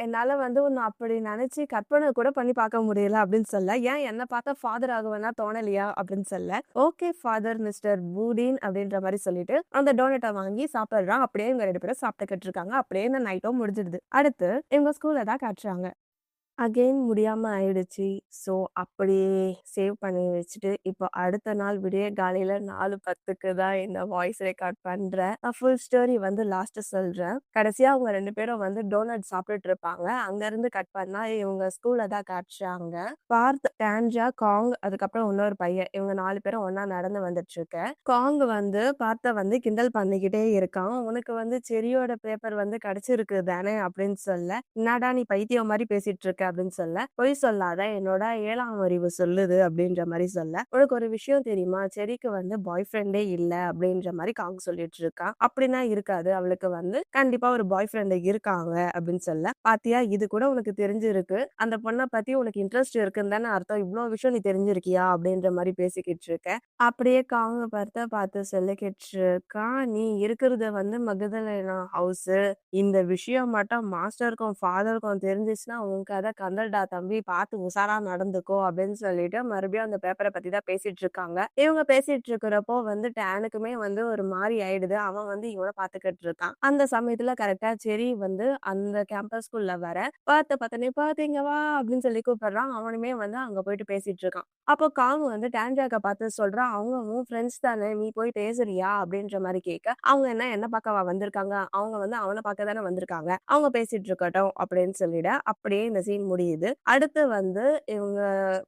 "என்னால வந்து உன்ன அப்படி நினைச்சு கற்பனை கூட பண்ணி பார்க்க முடியல." அப்படின்னு சொல்ல, "ஏன் என்ன பார்த்தா ஃபாதர் ஆகுவேன்னா தோணலையா?" அப்படின்னு சொல்ல, "ஓகே ஃபாதர் மிஸ்டர் பூடின்." அப்படின்ற மாரி சொல்லிட்டு அந்த டோனட்ட வாங்கி சாப்பிடுறான். அப்படியே இவங்க 2 பேரும் சாப்பிட்டுக்கிட்டு இருக்காங்க. அப்படியே இந்த நைட்டும் முடிஞ்சிடுது. அடுத்து இவங்க ஸ்கூல்ல தான் காட்டுறாங்க. அகைன் முடியாம ஆயிடுச்சு. ஸோ, அப்படியே சேவ் பண்ணி வச்சுட்டு, இப்போ அடுத்த நாள் விடிய காலையில 4:10க்கு தான் இந்த வாய்ஸ் ரெக்கார்ட் பண்றேன். நான் ஃபுல் ஸ்டோரி வந்து லாஸ்ட்டு சொல்றேன். கடைசியா அவங்க 2 பேரும் வந்து டோனட் சாப்பிட்டுட்டு இருப்பாங்க. அங்கருந்து கட் பண்ணா இவங்க ஸ்கூல்ல தான் காட்டுறாங்க. பார்த், டான்ஜா, காங் அதுக்கப்புறம் இன்னொரு பையன். இவங்க 4 பேரும் ஒண்ணா நடந்து வந்துட்டுருக்க. காங் வந்து பார்த்த வந்து கிண்டல் பண்ணிக்கிட்டே இருக்கான். "உனக்கு வந்து செர்ரியோட பேப்பர் வந்து கிடைச்சிருக்கு தானே?" அப்படின்னு சொல்ல, "என்னடா நீ பைத்தியம் மாரி பேசிட்டு இருக்க?" அப்படின்னு சொல்ல, "பொய் சொல்லாத, என்னோட 7ஆம் அறிவு சொல்லுது." அப்படின்ற மாரி சொல்ல, "உனக்கு ஒரு விஷயம் தெரியுமா? செர்ரிக்கு வந்து பாய் ஃப்ரெண்டே இல்ல." அப்படின்ற மாரி காங் சொல்லிட்டு இருக்கான். "அப்படின்னா இருக்காது. அவளுக்கு வந்து கண்டிப்பா ஒரு பாய் ஃப்ரெண்ட் இருக்காங்க." அப்படின்னு சொல்ல, "பாத்தியா இது கூட உனக்கு தெரிஞ்சிருக்கு. அந்த பொண்ண பத்தி உனக்கு இன்ட்ரெஸ்ட் இருக்குன்னு தானே அர்த்தம். இவ்ளோ விஷயம் நீ தெரிஞ்சிருக்கியா?" அப்படின்ற மாரி பேசிக்கிட்டு இருக்க. அப்படியே காங்க பார்த்து சொல்லிக்கிட்டு இருக்கான், "நீ இருக்கிறது வந்து மகதலேனா ஹவுஸு. இந்த விஷயம் மட்டும் மாஸ்டருக்கும், ஃபாதருக்கும் தெரிஞ்சுச்சுன்னா, உன் கதை கந்தல்டா தம்பி. பார்த்து உஷாரா நடந்துக்கோ." அப்படின்னு சொல்லிட்டு மறுபடியும் அந்த பேப்பர பத்தி தான் பேசிட்டு இருக்காங்க. இவங்க பேசிட்டு இருக்கிறப்போ வந்து டானுக்குமே வந்து ஒரு மாரி ஆயிடுது. அவன் வந்து இவன பார்த்துக்கிட்டு இருக்கான். அந்த சமயத்துல கரெக்ட்டா செர்ரி வந்து அந்த கேம்பஸ்குள்ள வர, பார்த்தோனே, "பாத்து இங்க வா" அப்படின்னு சொல்லி கூப்பிடுறான். அவனுமே வந்து அங்க போயிட்டு பேசிட்டு இருக்கான். அப்போ காங் வந்து டான்ஜாக்க பார்த்து சொல்றான், "அவங்க உன் ஃப்ரெண்ட்ஸ் தானே, நீ போய் பேசுறியா?" அப்படின்ற மாரி கேட்க, "அவங்க என்ன பார்க்கவா வந்திருக்காங்க? அவங்க வந்து அவன பார்க்க தானே வந்திருக்காங்க. அவங்க பேசிட்டு இருக்கட்டும்." அப்படின்னு சொல்லிட, அப்படியே இந்த சீன் முடியுது. அடுத்து வந்து இவங்க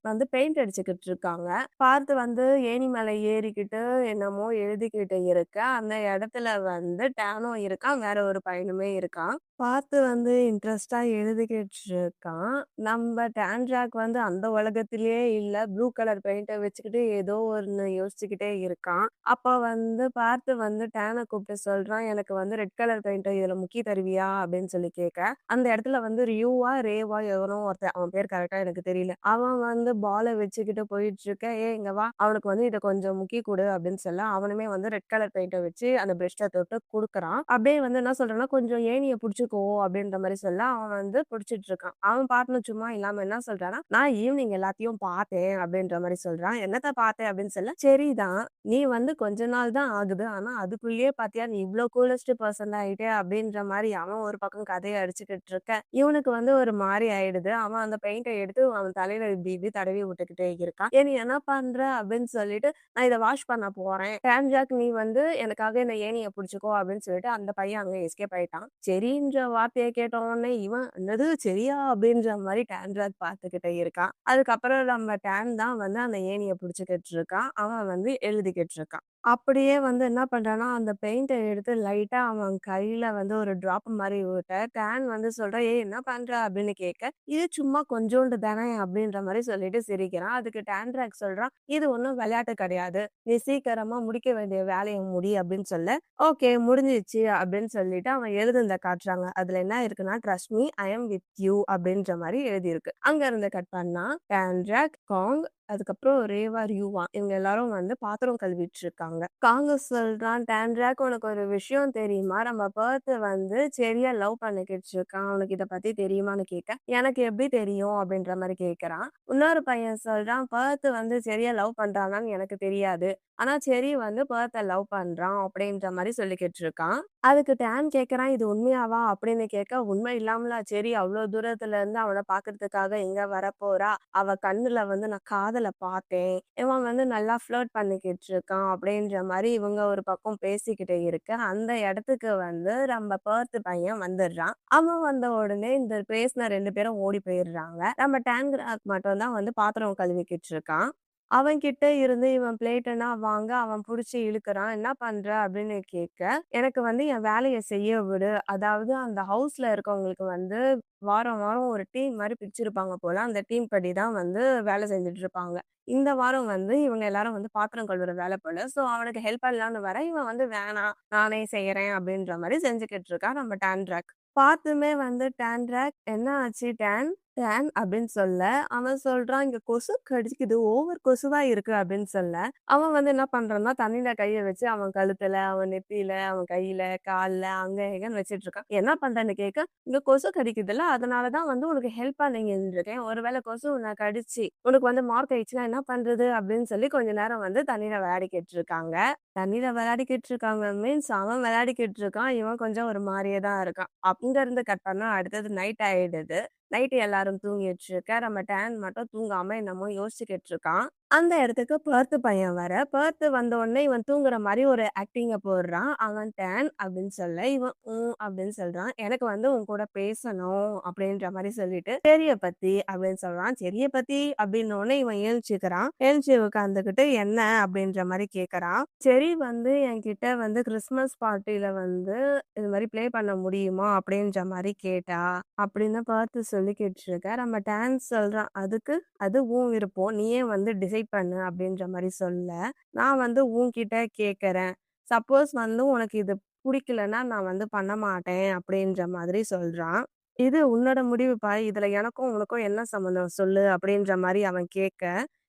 வந்து பெயிண்ட் அடிச்சுக்கிட்டு இருக்காங்க. பார்த்து வந்து ஏணி மேல ஏறிக்கிட்டு என்னமோ எழுதிக்கிட்டு இருக்க. அந்த இடத்துல வந்து டானும் இருக்கான். வேற ஒரு பையனுமே இருக்கான். பார்த்து வந்து இன்ட்ரெஸ்ட்டா எழுதிக்கிட்டு இருக்கான். நம்ம டான்ஜாக் வந்து அந்த உலகத்திலேயே இல்ல. ப்ளூ கலர் பெயிண்ட்ட வச்சுக்கிட்டு ஏதோ ஒண்ணு யோசிச்சுக்கிட்டே இருக்கான். அப்ப வந்து பார்த்து வந்து டான கூப்பிட்டு சொல்றான், "எனக்கு வந்து ரெட் கலர் பெயிண்ட்ட இதுல முக்கி தருவியா?" அப்படின்னு சொல்லி கேட்க, அந்த இடத்துல வந்து ரியூவா, ரேவா எவனோ ஒருத்தன். அவன் பேர் கரெக்ட்டா எனக்கு தெரியல. அவன் வந்து பால வச்சுக்கிட்டு போயிட்டு இருக்க, "ஏய் இங்க வா. அவனுக்கு வந்து இத கொஞ்சம் முக்கி குடு." அப்படின்னு சொல்ல, அவனுமே வந்து ரெட் கலர் பெயிண்ட்ட வச்சு அந்த பிரஷ்ட்ட தொட்டு குடுக்குறான். அப்படியே வந்து என்ன சொல்றான்னா, "கொஞ்சம் ஏணிய புடிச்சுக்கோ." அப்படின்ற மாரி சொல்ல, அவன் வந்து புடிச்சிட்டு இருக்கான். அவன் பாட்டுன்னு சும்மா இல்லாம என்ன சொல்றான்னா, "நான் ஈவினிங் எல்லாத்தையும் பார்த்தேன்." அப்படின்ற மாரி சொல்றான். "என்னத்த பார்த்த?" அப்படின்னு சொல்ல, "சரிதான். நீ வந்து கொஞ்ச நாள் தான் ஆகுது. ஆனா அதுக்குள்ளேயே பார்த்தியா நீ இவ்ளோ கூலஸ்ட் பெர்சன் ஆயிட்ட." அப்படின்ற மாரி அவன் ஒரு பக்கம் கதைய அடிச்சுக்கிட்டு இருக்க, இவனுக்கு வந்து ஒரு மாரி ஆயிடுது. அவன் அந்த பெயிண்ட்ட எடுத்து அவன் தலையில இப்படி இப்படி தடவி விட்டுக்கிட்டே இருக்கான். "ஏய் நீ என்ன பண்ற?" அப்படின்னு சொல்லிட்டு, "நான் இத வாஷ் பண்ண போறேன். டான்ஜாக் நீ வந்து எனக்காக இந்த ஏணிய புடிச்சுக்கோ." அப்படின்னு சொல்லிட்டு அந்த பையன் அங்க எஸ்கேப் ஆயிட்டான். செர்ரின்ற வார்த்தைய கேட்ட உடனே இவன், "என்னது செர்ரியா?" அப்படின்ற மாரி டான்ஜாக் பார்த்துக்கிட்டே இருக்கான். அதுக்கப்புறம் நம்ம டான் தான் வந்து அந்த ஏணிய புடிச்சுக்கிட்டு இருக்கான். அவன் வந்து எழுதிக்கிட்டு இருக்கான். அப்படியே வந்து என்ன பண்றான்னா, அந்த பெயிண்ட்ட எடுத்து லைட்டா அவன் கையில வந்து ஒரு ட்ராப் மாரி ஊத்த, டான் வந்து சொல்றான், "ஏய் என்ன பண்ற?" அப்படின்னு கேட்க, "இது சும்மா கொஞ்சோண்டு தானே." அப்படின்ற மாரி சொல்லிட்டு சிரிக்கிறான். அதுக்கு டான்ட்ராக் சொல்றான், "இது ஒண்ணும் விளையாட்டு கிடையாது. நீ சீக்கிரமா முடிக்க வேண்டிய வேலைய முடி." அப்படின்னு சொல்ல, "ஓகே முடிஞ்சிருச்சு." அப்படின்னு சொல்லிட்டு அவன் எழுதுனத காட்டுறாங்க. அதுல என்ன இருக்குன்னா, "trust me, I am with you." அப்படின்ற மாரி எழுதியிருக்கு. அங்க இருந்து கட் பண்ணா, டான்ட்ராக், காங் அதுக்கப்புறம் ரேவா, ரியூவா இவங்க எல்லாரும் வந்து பாத்திரம் கழுவிட்டு இருக்காங்க. காங்க சொல்றான், "டான்ட்ராக் உனக்கு ஒரு விஷயம் தெரியுமா? நம்ம பர்த் வந்து செர்ரிய லவ் பண்ணிக்கிட்டு இருக்கான். உனக்கு இத பத்தி தெரியுமான்னு?" கேட்க, "எனக்கு எப்படி தெரியும்?" அப்படின்ற மாரி கேட்கறான். இன்னொரு பையன் சொல்றான், "பர்த் வந்து செர்ரிய லவ் பண்றானான்னு எனக்கு தெரியாது. ஆனா செர்ரி வந்து பர்த்த லவ் பண்றான்." அப்படின்ற மாரி சொல்லிக்கிட்டு இருக்கான். அதுக்கு டான் கேட்கறான், "இது உண்மையாவா?" அப்படின்னு கேட்க, "உண்மை இல்லாமலா? சரி அவ்ளோ தூரத்துல இருந்து அவன பார்க்கறதுக்காக எங்க வரப்போறா? அவ கண்ணுல வந்து நான் காதல பார்த்தேன். இவன் வந்து நல்லா ஃப்ளர்ட் பண்ணிக்கிட்டு இருக்கான்." அப்படின்ற மாரி இவங்க ஒரு பக்கம் பேசிக்கிட்டு இருக்க, அந்த இடத்துக்கு வந்து நம்ம பர்த் பையன் வந்துடுறான். அவன் வந்த உடனே இந்த பேசின 2 பேரும் ஓடி போயிடுறாங்க. நம்ம டான்கிராக் மட்டும் தான் வந்து பாத்திரம் கழுவிக்கிட்டு இருக்கான். அவன்கிட்ட இருந்து இவன் பிளேட்டனா வாங்க, அவன் புடிச்சு இழுக்குறான். "என்ன பண்ற?" அப்படின்னு கேட்க, "எனக்கு வந்து என் வேலைய செய்ய விடு." அதாவது அந்த ஹவுஸ்ல இருக்கவங்களுக்கு வந்து வாரம், வாரம் ஒரு டீம் மாரி பிரிச்சிருப்பாங்க போல. அந்த டீம் படி தான் வந்து வேலை செஞ்சுட்டு இருப்பாங்க. இந்த வாரம் வந்து இவங்க எல்லாரும் வந்து பாத்திரம் கழுவுற வேலை போல. ஸோ அவனுக்கு ஹெல்ப் பண்ணலான்னு வரேன். இவன் வந்து "வேணாம், நானே செய்றேன்." அப்படின்ற மாரி செஞ்சுகிட்டு இருக்கான் நம்ம டான்ட்ராக். பார்த்துமே வந்து டான்ட்ராக், "என்ன ஆச்சு டான்?" "டான்" அப்படின்னு சொல்ல, அவன் சொல்றான், "இங்க கொசு கடிக்குது. ஓவர் கொசுவா இருக்கு." அப்படின்னு சொல்ல, அவன் வந்து என்ன பண்றான்னா, தண்ணீல கைய வச்சு அவன் கழுத்துல, அவன் நெத்தியில, அவன் கையில, கால்ல அங்க இங்கன்னு வச்சுட்டு இருக்கான். "என்ன பண்றேன்னு?" கேட்க, "இங்க கொசு கடிக்குதுல்ல, அதனால தான் வந்து உனக்கு ஹெல்ப்பா நின்னுட்டுருக்கேன். ஒருவேளை கொசு உன்ன கடிச்சு, உனக்கு வந்து மார்க் ஆயிடுச்சுன்னா என்ன பண்றது?" அப்படின்னு சொல்லி கொஞ்ச நேரம் வந்து தண்ணீல விளையாடிக்கிட்டு இருக்காங்க. தண்ணீல விளையாடிக்கிட்டு இருக்காங்க மீன்ஸ் அவன் விளையாடிக்கிட்டு இருக்கான். இவன் கொஞ்சம் ஒரு மாரியே தான் இருக்கான். அங்க இருந்து கட் பண்ணா அடுத்தது நைட் ஆயிடுது. நைட்டு எல்லாரும் தூங்கிட்டு இருக்க. நம்ம டான் மட்டும் தூங்காம என்னமோ யோசிச்சுக்கிட்டு இருக்கான். அந்த இடத்துக்கு பர்த் பையன் வர, பர்த் வந்தோனே இவன் தூங்குற மாரி ஒரு ஆக்டிங்க போடுறான். அவன் டான் அப்படின்னு சொல்ல, இவன் அப்படின்னு சொல்றான். "எனக்கு வந்து உன் கூட பேசணும்." அப்படின்ற மாரி சொல்லிட்டு, "செர்ரிய பத்தி" அப்படின்னு சொல்றான். "செர்ரிய பத்தி" அப்படின்னோனே இவன் எழுந்துச்சுக்கிறான். எழுந்துச்சு உட்காந்துக்கிட்டு, "என்ன?" அப்படின்ற மாரி கேட்கறான். செர்ரி வந்து என்கிட்ட வந்து கிறிஸ்மஸ் பார்ட்டில வந்து இது மாரி ப்ளே பண்ண முடியுமா? அப்படின்ற மாரி கேட்டா. அப்படின்னு பார்த்து சொல்லிக்கிட்டு இருக்க. நம்ம டான்ஸ் சொல்றான். அதுக்கு? அது உன் விருப்பம். நீயே வந்து டிசைட் பண்ணு அப்படின்ற மாரி சொல்ல, நான் வந்து உன்கிட்ட கேட்கறேன். சப்போஸ் வந்து உனக்கு இது புடிக்கலன்னா, நான் வந்து பண்ண மாட்டேன் அப்படின்ற மாதிரி சொல்றான். இது உன்னோட முடிவுப்பா. இதுல எனக்கும் உனக்கும் என்ன சம்மந்தம் சொல்லு? அப்படின்ற மாரி அவன் கேட்க,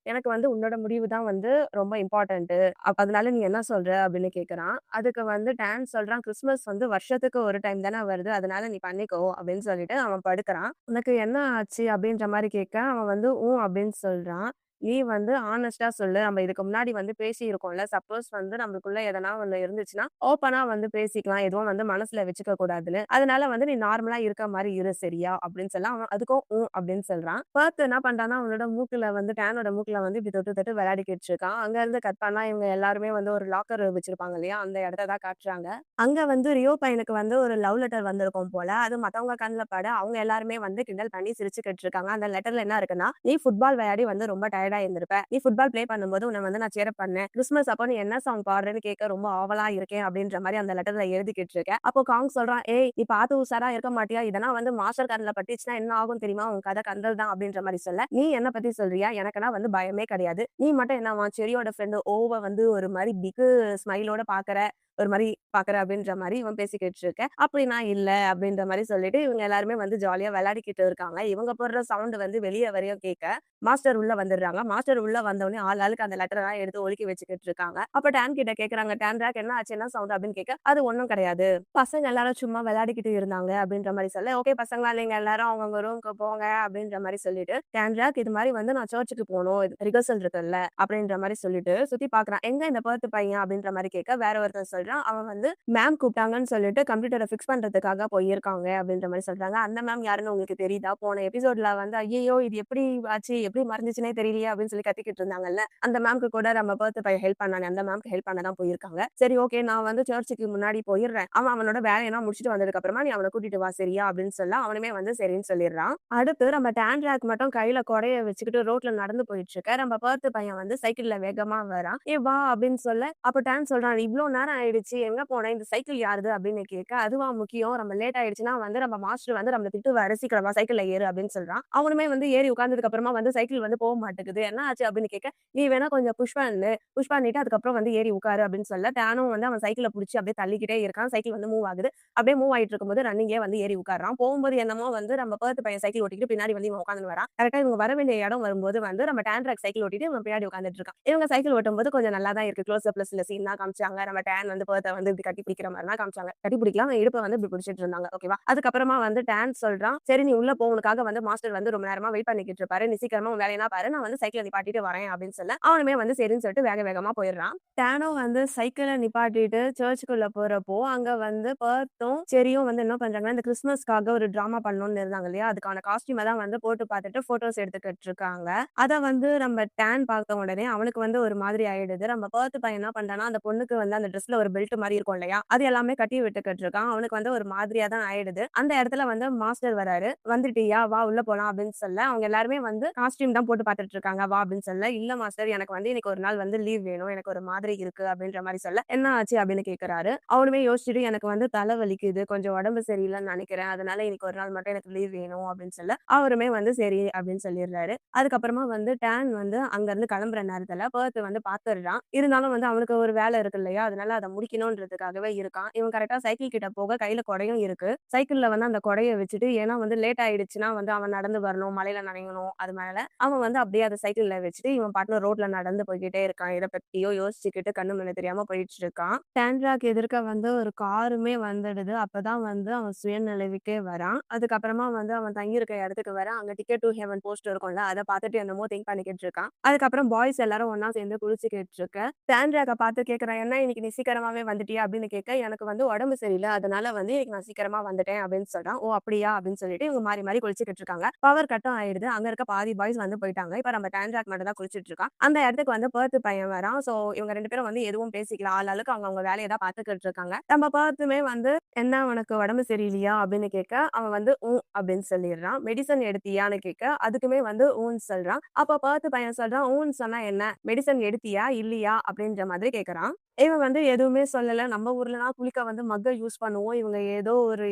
எனக்கு வந்து உன்னோட முடிவு தான் வந்து ரொம்ப இம்பார்ட்டன்ட்டு. அதனால நீ என்ன சொல்ற? அப்படின்னு கேட்கறான். அதுக்கு வந்து டான் சொல்றான், "கிறிஸ்மஸ் வந்து வருஷத்துக்கு ஒரு டைம் தானே வருது. அதனால நீ பண்ணிக்கோ" அப்படின்னு சொல்லிட்டு அவன் படுக்குறான். "உனக்கு என்ன ஆச்சு?" அப்படின்ற மாரி கேட்க, அவன் வந்து அப்படின்னு சொல்றான். "நீ வந்து ஹானஸ்ட்டா சொல்லு. நம்ம இதுக்கு முன்னாடி வந்து பேசியிருக்கோம்ல. சப்போஸ் வந்து நம்மளுக்குள்ள எதனா ஒண்ணு இருந்துச்சுன்னா, ஓப்பனா வந்து பேசிக்கலாம். எதுவும் வந்து மனசுல வச்சுக்க கூடாதுன்னு. அதனால வந்து நீ நார்மலா இருக்க மாரி இரு சரியா?" அப்படின்னு சொல்ல, அவன் அதுக்கும் அப்படின்னு சொல்றான். பர்த் என்ன பண்றான்னா, அவனோட மூக்குல வந்து டானோட மூக்குல வந்து இப்படி தொட்டு தொட்டு விளையாடிக்கிட்டு இருக்கான். அங்க இருந்து கட் பண்ணா இவங்க எல்லாருமே வந்து ஒரு லாக்கர் வச்சிருப்பாங்க இல்லையா? அந்த இடத்த தான் காட்டுறாங்க. அங்க வந்து ரியோ பையனுக்கு வந்து ஒரு லவ் லெட்டர் வந்திருக்கும் போல. அது மத்தவங்க கண்ல பட, அவங்க எல்லாருமே வந்து கிண்டல் பண்ணி சிரிச்சுக்கிட்டு இருக்காங்க. அந்த லெட்டர்ல என்ன இருக்குன்னா, "நீ ஃபுட்பால் விளையாடி வந்து ரொம்ப டயர்டா இருந்திருப்ப. நீ ஃபுட்பால் ப்ளே பண்ணும்போது உன்ன வந்து நான் சியர் அப் பண்ணேன். கிறிஸ்மஸ் அப்போ நீ என்ன சாங் பாடுறேன்னு கேட்க ரொம்ப ஆவலா இருக்கேன்." அப்படின்ற மாரி அந்த லெட்டர்ல எழுதிக்கிட்டு இருக்க. அப்போ காங் சொல்றான், "ஏய் நீ பார்த்து உஷாரா இருக்க மாட்டியா? இதெல்லாம் வந்து மாஸ்டர் கண்ல பட்டுச்சுன்னா என்ன ஆகும் தெரியுமா? உன் கதை கந்தல் தான்." அப்படின்ற மாரி சொல்ல, "நீ என்ன பத்தி சொல்றியா? எனக்கெல்லாம் வந்து பயமே கிடையாது. நீ மட்டும் என்னவா செர்ரியோட ஃப்ரெண்ட் வந்து ஒரு மாரி பிக்கு ஸ்மைலோட பார்க்குற. ஒரு மாரி பார்க்குற அப்படின்ற மாரி இவன் பேசிக்கிட்டு இருக்க. அப்படின்னா இல்ல அப்படின்ற மாரி சொல்லிட்டு இவங்க எல்லாருமே வந்து ஜாலியா விளையாடிக்கிட்டு இருக்காங்க. இவங்க போடுற சவுண்ட் வந்து வெளிய வரையும் கேட்க, மாஸ்டர் உள்ள வந்துடுறாங்க. மாஸ்டர் உள்ள வந்தவுனே ஆளுக்கு அந்த லெட்டர்லாம் எடுத்து ஒலிக்கி வச்சுக்கிட்டு இருக்காங்க. அப்ப டான் கிட்ட கேட்கறாங்க, "டான்ராக் என்ன ஆச்சு? என்ன சவுண்ட்?" அப்படின்னு கேட்க, "அது ஒண்ணும் கிடையாது. பசங்க எல்லாரும் சும்மா விளையாடிக்கிட்டு இருந்தாங்க." அப்படின்ற மாரி சொல்ல, "ஓகே பசங்களா நீங்க எல்லாரும் அவங்கவங்க ரூம்க்கு போங்க." அப்படின்ற மாரி சொல்லிட்டு, "டான்ராக் இது மாரி வந்து நான் சர்ச்சுக்கு போணும். ரிஹர்சல் இருக்குல்ல." அப்படின்ற மாரி சொல்லிட்டு சுத்தி பார்க்குறான். "எங்க இந்த பர்த் பையன்?" அப்படின்ற மாரி கேட்க, வேற ஒருத்தன் சொல்றான். அவன் வந்து மேம் கூப்பிட்டாங்கன்னு சொல்லிட்டு கம்ப்யூட்டர ஃபிக்ஸ் பண்றதுக்காக போயிருக்காங்க அப்படின்ற மாரி சொல்றாங்க. அந்த மேம் யாருன்னு உங்களுக்கு தெரியுதா? போன எபிசோட்ல வந்து ஐய்யயோ! இது எப்படி ஆச்சு? எப்படி மறைஞ்சுச்சுன்னே தெரியலையே அப்படின்னு சொல்லி கத்திக்கிட்டு இருந்தாங்கல்ல. அந்த மேம்க்கு கூட நம்ம பர்த் பையன் ஹெல்ப் பண்ணானே, அந்த மேம்க்கு ஹெல்ப் பண்ண தான் போயிருக்காங்க. சரி ஓகே நான் வந்து சர்ச்சுக்கு முன்னாடி போயிடுறேன். அவன் அவனோட வேலையெல்லாம் முடிச்சுட்டு வந்ததுக்கு அப்புறமா நீ அவன கூட்டிட்டு வா சரியா? அப்படின்னு சொல்ல அவனுமே வந்து சரின்னு சொல்லிடுறான். அடுத்து நம்ம டான்ராக் மட்டும் கையில கொடைய வச்சுக்கிட்டு ரோட்ல நடந்து போயிட்டு இருக்க. நம்ம பர்த் பையன் வந்து சைக்கிள்ல வேகமா வரான். "ஏய் வா" அப்படின்னு சொல்ல, அப்ப டான் சொல்றான், "இவ்ளோ நேரம் ஆயிடுச்சு. எங்க போன? இந்த சைக்கிள் யாருது?" அப்படின்னு கேட்க, "அதுவா முக்கியம். நம்ம லேட் ஆயிடுச்சுன்னா வந்து நம்ம மாஸ்டர் வந்து நம்மள திட்டுவாரு. சீக்கிரமா சைக்கிள்ல ஏறு" அப்படின்னு சொல்றான். அவனுமே வந்து ஏறி உட்கார்ந்ததுக்கு அப்புறமா வந்து சைக்கிள் வந்து போ மாட்டேங்குது. "என்ன ஆச்சு?" அப்படின்னு கேட்க, "நீ வேணா கொஞ்சம் புஷ் பண்ணு. புஷ் பண்ணிட்டு அதுக்கப்புறம் வந்து ஏறி உட்காரு" அப்படின்னு சொல்ல, டானும் வந்து அவன் சைக்கிள புடிச்சு அப்படியே தள்ளிக்கிட்டே இருக்கான். சைக்கிள் வந்து மூவ் ஆகுது. அப்படியே மூவ் ஆயிட்டு இருக்கும்போது ரன்னிங்கே வந்து ஏறி உட்கார்றான். போகும்போது என்னமோ வந்து நம்ம பர்த் பையன் சைக்கிள் ஓட்டிக்கிட்டு பின்னாடி வந்து இவன் உட்கார்ந்துன்னு வரான். கரெக்ட்டா இவங்க வர வேண்டிய இடம் வரும்போது வந்து நம்ம டான்ராக் சைக்கிள் ஓட்டிட்டு இவன் பின்னாடி உட்கார்ந்துட்டு இருக்கான். இவங்க சைக்கிள் ஓட்டும்போது கொஞ்சம் நல்லா தான் இருக்கு. க்ளோஸ் அப்ல சில சீன்லாம் காமிச்சாங்க. நம்ம டான் வந்து வந்து பேர்த்த வந்து இப்படி கட்டி பிடிக்கிற மாதிரிலாம் காமிச்சாங்க. கட்டி பிடிக்கலாம், இடுப்பை வந்து இப்படி பிடிச்சிட்டு இருந்தாங்க. ஓகேவா? அதுக்கப்புறமா வந்து டான் சொல்றான், சரி நீ உள்ள போ, உனக்காக வந்து மாஸ்டர் வந்து ரொம்ப நேரமா வெயிட் பண்ணிக்கிட்டு இருப்பாரு, நீ சீக்கிரமா உன் வேலையெல்லாம் பாரு, நான் வந்து சைக்கிளை நிப்பாட்டிட்டு வரேன் அப்படின்னு சொல்ல அவனுமே வந்து சரின்னு சொல்லிட்டு வேக வேகமா போயிடுறான். டானும் வந்து சைக்கிளை நிப்பாட்டிட்டு சர்ச்சுக்குள்ள போறப்போ அங்க வந்து பர்த்தும் செரியும் வந்து என்ன பண்றாங்கன்னா, இந்த கிறிஸ்துமஸ்க்காக ஒரு டிராமா பண்ணணும்னு இருந்தாங்க இல்லையா, அதுக்கான காஸ்டியூமை தான் வந்து போட்டு பார்த்துட்டு போட்டோஸ் எடுத்துக்கிட்டு இருக்காங்க. அத வந்து நம்ம டான் பார்த்த உடனே அவனுக்கு வந்து ஒரு மாதிரி ஆயிடுது. நம்ம பர்த் பையன் என்ன பண்றான்னா, அந்த பொண்ணுக்கு வந்து அந்த ட்ரெஸ்ல ஒரு பெல்ட் மாரி இருக்கும் இல்லையா, அது எல்லாமே கட்டி விட்டுக்கிட்டு இருக்கான். அவனுக்கு வந்து ஒரு மாதிரியா தான் ஆயிடுது. அந்த இடத்துல வந்து மாஸ்டர் வராரு. வந்துட்டியா வா உள்ள போலாம் அப்படின்னு சொல்ல, அவங்க எல்லாருமே வந்து காஸ்டியூம் தான் போட்டு பார்த்துட்டு இருக்காங்க. வா அப்படின்னு சொல்ல, இல்ல மாஸ்டர் எனக்கு வந்து இன்னைக்கு ஒரு நாள் வந்து லீவ் வேணும், எனக்கு ஒரு மாதிரி இருக்கு அப்படின்ற மாதிரி சொல்ல, என்ன ஆச்சு அப்படின்னு கேட்கிறாரு. அவனுமே யோசிச்சுட்டு எனக்கு வந்து தலை வலிக்குது, கொஞ்சம் உடம்பு சரியில்லைன்னு நினைக்கிறேன், அதனால இன்னைக்கு ஒரு நாள் மட்டும் எனக்கு லீவ் வேணும் அப்படின்னு சொல்ல, அவருமே வந்து சரி அப்படின்னு சொல்லிடுறாரு. அதுக்கப்புறமா வந்து டான் வந்து அங்க இருந்து கிளம்புற நேரத்துல பர்த் வந்து பாத்துடுறான். இருந்தாலும் வந்து அவனுக்கு ஒரு வேலை இருக்கு இல்லையா, அதனால அதை முடிக்கணும்ன்றதுக்காகவே இருக்கான். இவன் கரெக்டா சைக்கிள் கிட்ட போக கையில கொடையும் இருக்கு. சைக்கிள்ல வந்து அந்த கொடைய வச்சுட்டு, ஏன்னா வந்து லேட் ஆயிடுச்சுன்னா வந்து அவன் நடந்து வரணும், மழையில நனையணும், அது மேல அவன் வந்து அப்படியே அதை சைக்கிள்ல வச்சுட்டு இவன் பாட்டுல ரோட்ல நடந்து போய்கிட்டே இருக்கான். இதை பத்தியோ யோசிச்சுக்கிட்டு கண்ணு மண்ணு தெரியாம போயிட்டு இருக்கான். டான்ட்ராக்கு எதிர்க்க வந்து ஒரு காருமே வந்துடுது. அப்பதான் வந்து அவன் சுயநினைவுக்கே வரான். அதுக்கப்புறமா வந்து அவன் தங்கியிருக்க இடத்துக்கு வரான். அங்க டிக்கெட் டு ஹெவன் போஸ்டர் இருக்கும்ல, அத பார்த்துட்டு என்னமோ திங்க் பண்ணிக்கிட்டு இருக்கான். அதுக்கப்புறம் பாய்ஸ் எல்லாரும் ஒண்ணா சேர்ந்து குளிச்சுக்கிட்டு இருக்க, டான்ட்ராக்க பார்த்து கேட்கறான், "என்ன இன்னைக்கு நீ சீக்கிரமாவே வந்துட்டியா?" அப்படின்னு கேட்க, "எனக்கு வந்து உடம்பு சரியில்ல, அதனால வந்து இன்னைக்கு நான் சீக்கிரமா வந்துட்டேன்" அப்படின்னு சொல்றான். "ஓ அப்படியா?" அப்படின்னு சொல்லிட்டு இவங்க மாறி மாறி குளிச்சுக்கிட்டு இருக்காங்க. பவர் கட்டும் ஆயிடுது. அங்க இருக்க பாதி பாய்ஸ் வந்து போயிட்டாங்க. இப்ப நம்ம டான்ட்ராக் மட்டும் தான் குளிச்சுட்டு இருக்கான். அந்த இடத்துக்கு வந்து பர்த் பையன் வரான். சோ இவங்க 2 பேரும் வந்து எதுவும் பேசிக்கல. ஆளாளுக்கு அவங்கவங்க வேலைய தான் பார்த்துக்கிட்டு இருக்காங்க. நம்ம பர்த்துமே வந்து, "என்ன உனக்கு உடம்பு சரியில்லையா?" அப்படின்னு கேட்க, அவன் வந்து அப்படின்னு சொல்லிடுறான். "மெடிசன் எடுத்தியான்னு?" கேட்க, அதுக்குமே வந்து ஊன்னு சொல்றான். அப்ப பர்த் பையன் சொல்றான், "ஊன்னு சொன்னா என்ன? மெடிசன் எடுத்தியா? இல்லையா?" அப்படின்ற மாதிரி கேட்கறான். இவன் வந்து எதுவுமே சொல்லல. நம்ம ஊர்லலாம் குளிக்க வந்து மக்க யூஸ் பண்ணுவோம். இவங்க ஏதோ ஒரு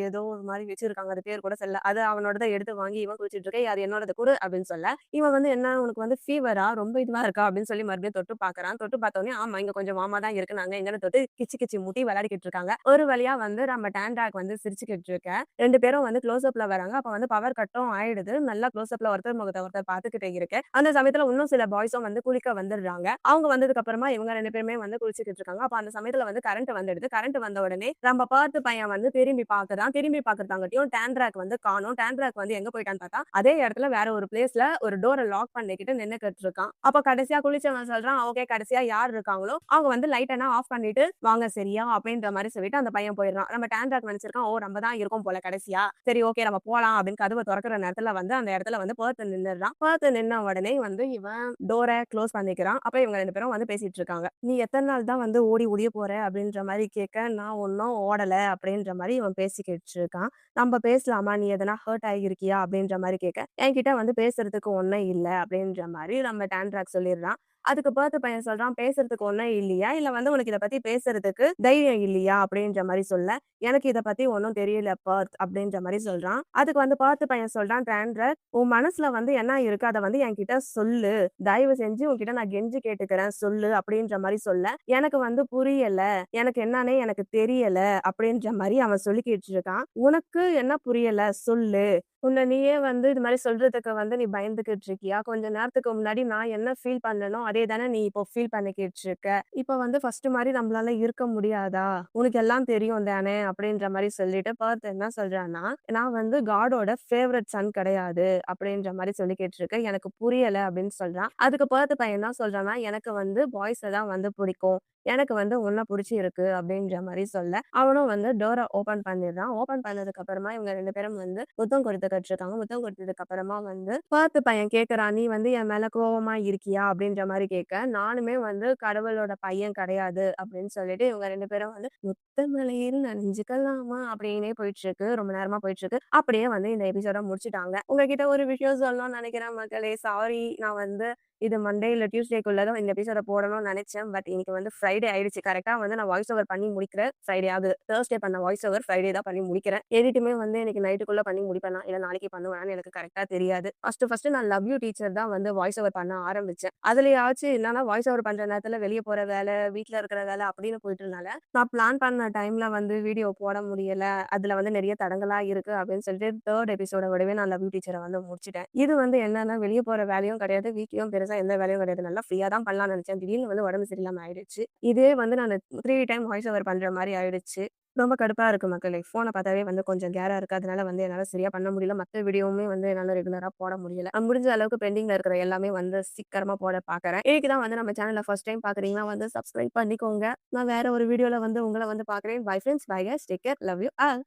மாரி வச்சிருக்காங்க. அது பேர் கூட சொல்லல. அது அவனோடத எடுத்து வாங்கி இவன் குளிச்சிட்டு இருக்க. அது என்னோடது குடு அப்படின்னு சொல்ல, இவன் வந்து என்ன உனக்கு வந்து ஃபீவரா? ரொம்ப இதுவா இருக்கா? அப்படின்னு சொல்லி மறுபடியும் தொட்டு பார்க்கறான். தொட்டு பார்த்தோனே, ஆமா இங்க கொஞ்சம் வார்மா தான் இருக்கு. நாங்க இங்கன்னு தொட்டு கிச்சு கிச்சு மூட்டி விளையாடிக்கிட்டு இருக்காங்க. ஒரு வழியா வந்து நம்ம டான்டாக் வந்து சிரிச்சுக்கிட்டு இருக்க. 2 பேரும் வந்து க்ளோஸ் அப்ல வராங்க. அப்ப வந்து பவர் கட்டும் ஆயிடுது. நல்லா க்ளோஸ் அப்ல ஒருத்தர் முகத்த ஒருத்தர் பார்த்துக்கிட்டே இருக்க. அந்த சமயத்துல இன்னும் சில பாய்ஸும் வந்து குளிக்க வந்துடுறாங்க. அவங்க வந்ததுக்கு அப்புறமா இவங்க 2 பேருமே வந்து குளிச்சுக்கிட்டு இருக்காங்க. அப்ப அந்த சமயத்துல வந்து கரண்ட் வந்துடுது. கரண்ட் வந்த உடனே நம்ம பார்த்து பையன் வந்து திரும்பி பார்க்கறான். திரும்பி பார்க்கறதாங்கட்டியும் டான்ட்ராக் வந்து காணோம். டான்ட்ராக் வந்து எங்க போயிட்டான்னு பார்த்தா, அதே இடத்துல வேற ஒரு பிளேஸ்ல ஒரு டோர லாக் பண்ணிக்கிட்டு நின்னுகிட்டு இருக்கான். அப்ப கடைசியா குளிச்சவன் சொல்றான், ஓகே கடைசியா யார் இருக்காங்களோ அவங்க வந்து லைட் எல்லாம் ஆஃப் பண்ணிட்டு வாங்க சரியா அப்படின்ற மாதிரி சொல்லிட்டு அந்த பையன் போயிடுறான். நம்ம டான்ட்ராக் நினைச்சிருக்கான், ஓ நம்ம தான் இருக்கோம் போல கடைசியா, சரி ஓகே நம்ம போலாம் அப்படின்னு கதவை திறக்கிற நேரத்துல வந்து அந்த இடத்துல வந்து பர்த் நின்னுடுறான். பர்த் நின்ன உடனே வந்து இவன் டோர க்ளோஸ் பண்ணிக்கிறான். அப்ப இவங்க 2 பேரும் வந்து பேசிட்டு இருக்காங்க. நீ எத்தனை நாள் தான் வந்து ஓடி ஒளிய போற அப்படின்ற மாதிரி கேட்க, நான் ஒன்னும் ஓடல அப்படின்ற மாதிரி இவன் பேசிக்கிட்டு இருக்கான். நம்ம பேசலாமா, நீ எதனா ஹர்ட் ஆகியிருக்கியா அப்படின்ற மாதிரி கேட்க, என்கிட்ட வந்து பேசுறதுக்கு ஒண்ணும் இல்ல அப்படின்ற மாதிரி நம்ம டான்ட்ராக் சொல்லிடுறான். அதுக்கு பர்த் பையன் சொல்றான், பேசுறதுக்கு ஒண்ணும் இல்லையா, இல்ல வந்து உனக்கு இத பத்தி பேசுறதுக்கு தைரியம் இல்லையா அப்படின்ற மாதிரி சொல்ல, எனக்கு இத பத்தி ஒண்ணும் தெரியல பர்த் அப்படின்ற மாதிரி சொல்றான். அதுக்கு வந்து பர்த் பையன் சொல்றான், டான்ட்ராக் உன் மனசுல வந்து என்ன இருக்கு அத வந்து என்கிட்ட சொல்லு, தயவு செஞ்சு உன்கிட்ட நான் கெஞ்சி கேட்டுக்கிறேன் சொல்லு அப்படின்ற மாதிரி சொல்ல, எனக்கு வந்து புரியல, எனக்கு என்னன்னே எனக்கு தெரியல அப்படின்ற மாதிரி அவன் சொல்லிக்கிட்டு இருக்கான். உனக்கு என்ன புரியல சொல்லு, உன்னை நீயே வந்து இது மாதிரி சொல்றதுக்கு வந்து நீ பயந்துகிட்டு இருக்கியா? கொஞ்ச நேரத்துக்கு முன்னாடி நான் என்ன ஃபீல் பண்ணனோ அதே தானே நீ இப்போ ஃபீல் பண்ணிக்கிட்டு இருக்க. இப்ப வந்து ஃபர்ஸ்ட் மாதிரி நம்மளால இருக்க முடியாதா? உனக்கு எல்லாம் தெரியும் தானே அப்படின்ற மாதிரி சொல்லிட்டு பர்த் என்ன சொல்றான்னா, நான் வந்து காடோட ஃபேவரட் சன் கிடையாது அப்படின்ற மாதிரி சொல்லிக்கிட்டு இருக்கேன், எனக்கு புரியல அப்படின்னு சொல்றான். அதுக்கு பர்த் பையன் என்ன சொல்றான்னா, எனக்கு வந்து பாய்ஸை தான் வந்து பிடிக்கும், எனக்கு வந்து உன்ன புடிச்சிருக்கு அப்படின்ற மாதிரி சொல்ல, அவனும் வந்து டோர ஓப்பன் பண்ணிடுறான். ஓப்பன் பண்ணதுக்கு அப்புறமா இவங்க 2 பேரும் வந்து முத்தம் கொடுத்துக்கிட்டு இருக்காங்க. முத்தம் கொடுத்ததுக்கு அப்புறமா வந்து பார்த்து பையன் கேட்கறான், நீ வந்து என் மேல கோவமா இருக்கியா அப்படின்ற மாதிரி கேட்க, நானுமே வந்து கடவுளோட பையன் கிடையாது அப்படின்னு சொல்லிட்டு இவங்க 2 பேரும் வந்து முத்தமலையில் நனைஞ்சுக்கலாமா அப்படின்னே போயிட்டு இருக்கு. ரொம்ப நேரமா போயிட்டு இருக்கு. அப்படியே வந்து இந்த எபிசோட முடிச்சுட்டாங்க. உங்ககிட்ட ஒரு விஷயம் சொல்லணும்னு நினைக்கிறேன் மக்களே, சாரி. நான் வந்து இது மண்டே இல்ல டியூஸ்டேக்குள்ள தான் இந்த எபிசோட போடணும்னு நினைச்சேன். பட் இன்னைக்கு வந்து ஃப்ரைடே ஆயிடுச்சு. கரெக்ட்டா வந்து நான் வாய்ஸ் ஓவர் பண்ணி முடிக்கிறேன். ஃப்ரைடே ஆகுது. தர்ஸ்டே பண்ண வாய்ஸ் ஓவர் ஃப்ரைடே தான் பண்ணி முடிக்கிறேன். எடிட்டுமே வந்து இன்னைக்கு நைட்டுக்குள்ள பண்ணி முடிப்பேனா, இல்ல நாளைக்கு பண்ணுவேனான்னு எனக்கு கரெக்ட்டா தெரியாது. ஃபர்ஸ்ட் நான் லவ் யூ டீச்சர் தான் வந்து வாய்ஸ் ஓவர் பண்ண ஆரம்பிச்சேன். அதுலயாச்சும் என்னன்னா வாய்ஸ் ஓவர் பண்ற நேரத்துல வெளிய போற வேலை, வீட்ல இருக்கிற வேலை அப்படின்னு போயிட்டனால, நான் பிளான் பண்ண டைம்ல வந்து வீடியோ போட முடியல. அதுல வந்து நிறைய தடங்கலா இருக்கு அப்படின்னு சொல்லிட்டு 3 எபிசோட விடவே நான் லவ் யூ டீச்சர வந்து முடிச்சுட்டேன். இது வந்து என்னன்னா வெளிய போற வேலையும் கிடையாது, வீட்லயும் பெருசா எந்த வேலையும் கிடையாது. நல்லா ஃப்ரீயா தான் பண்ணலாம்னு நினைச்சேன். திடீர்னு வந்து உடம்பு சரியில்லாம ஆயிடுச்சு. இதே வந்து நானு 3 டைம் வாய்ஸ் ஓவர் பண்ற மாரி ஆயிடுச்சு. ரொம்ப கடுப்பா இருக்கு மக்களே. ஃபோன பார்த்தாவே வந்து கொஞ்சம் கேரா இருக்கு. அதனால வந்து என்னால சரியா பண்ண முடியல. மத்த வீடியோவுமே வந்து என்னால ரெகுலரா போட முடியல. முடிஞ்ச அளவுக்கு பெண்டிங்ல இருக்கிற எல்லாமே வந்து சீக்கிரமா போட பார்க்குறேன். இன்னைக்கு தான் வந்து நம்ம சேனல ஃபர்ஸ்ட் டைம் பார்க்குறீங்கன்னா வந்து சப்ஸ்கிரைப் பண்ணிக்கோங்க. நான் வேற ஒரு வீடியோல வந்து உங்கள வந்து பார்க்குறேன். Bye friends. Bye guys. Take care. Love you all.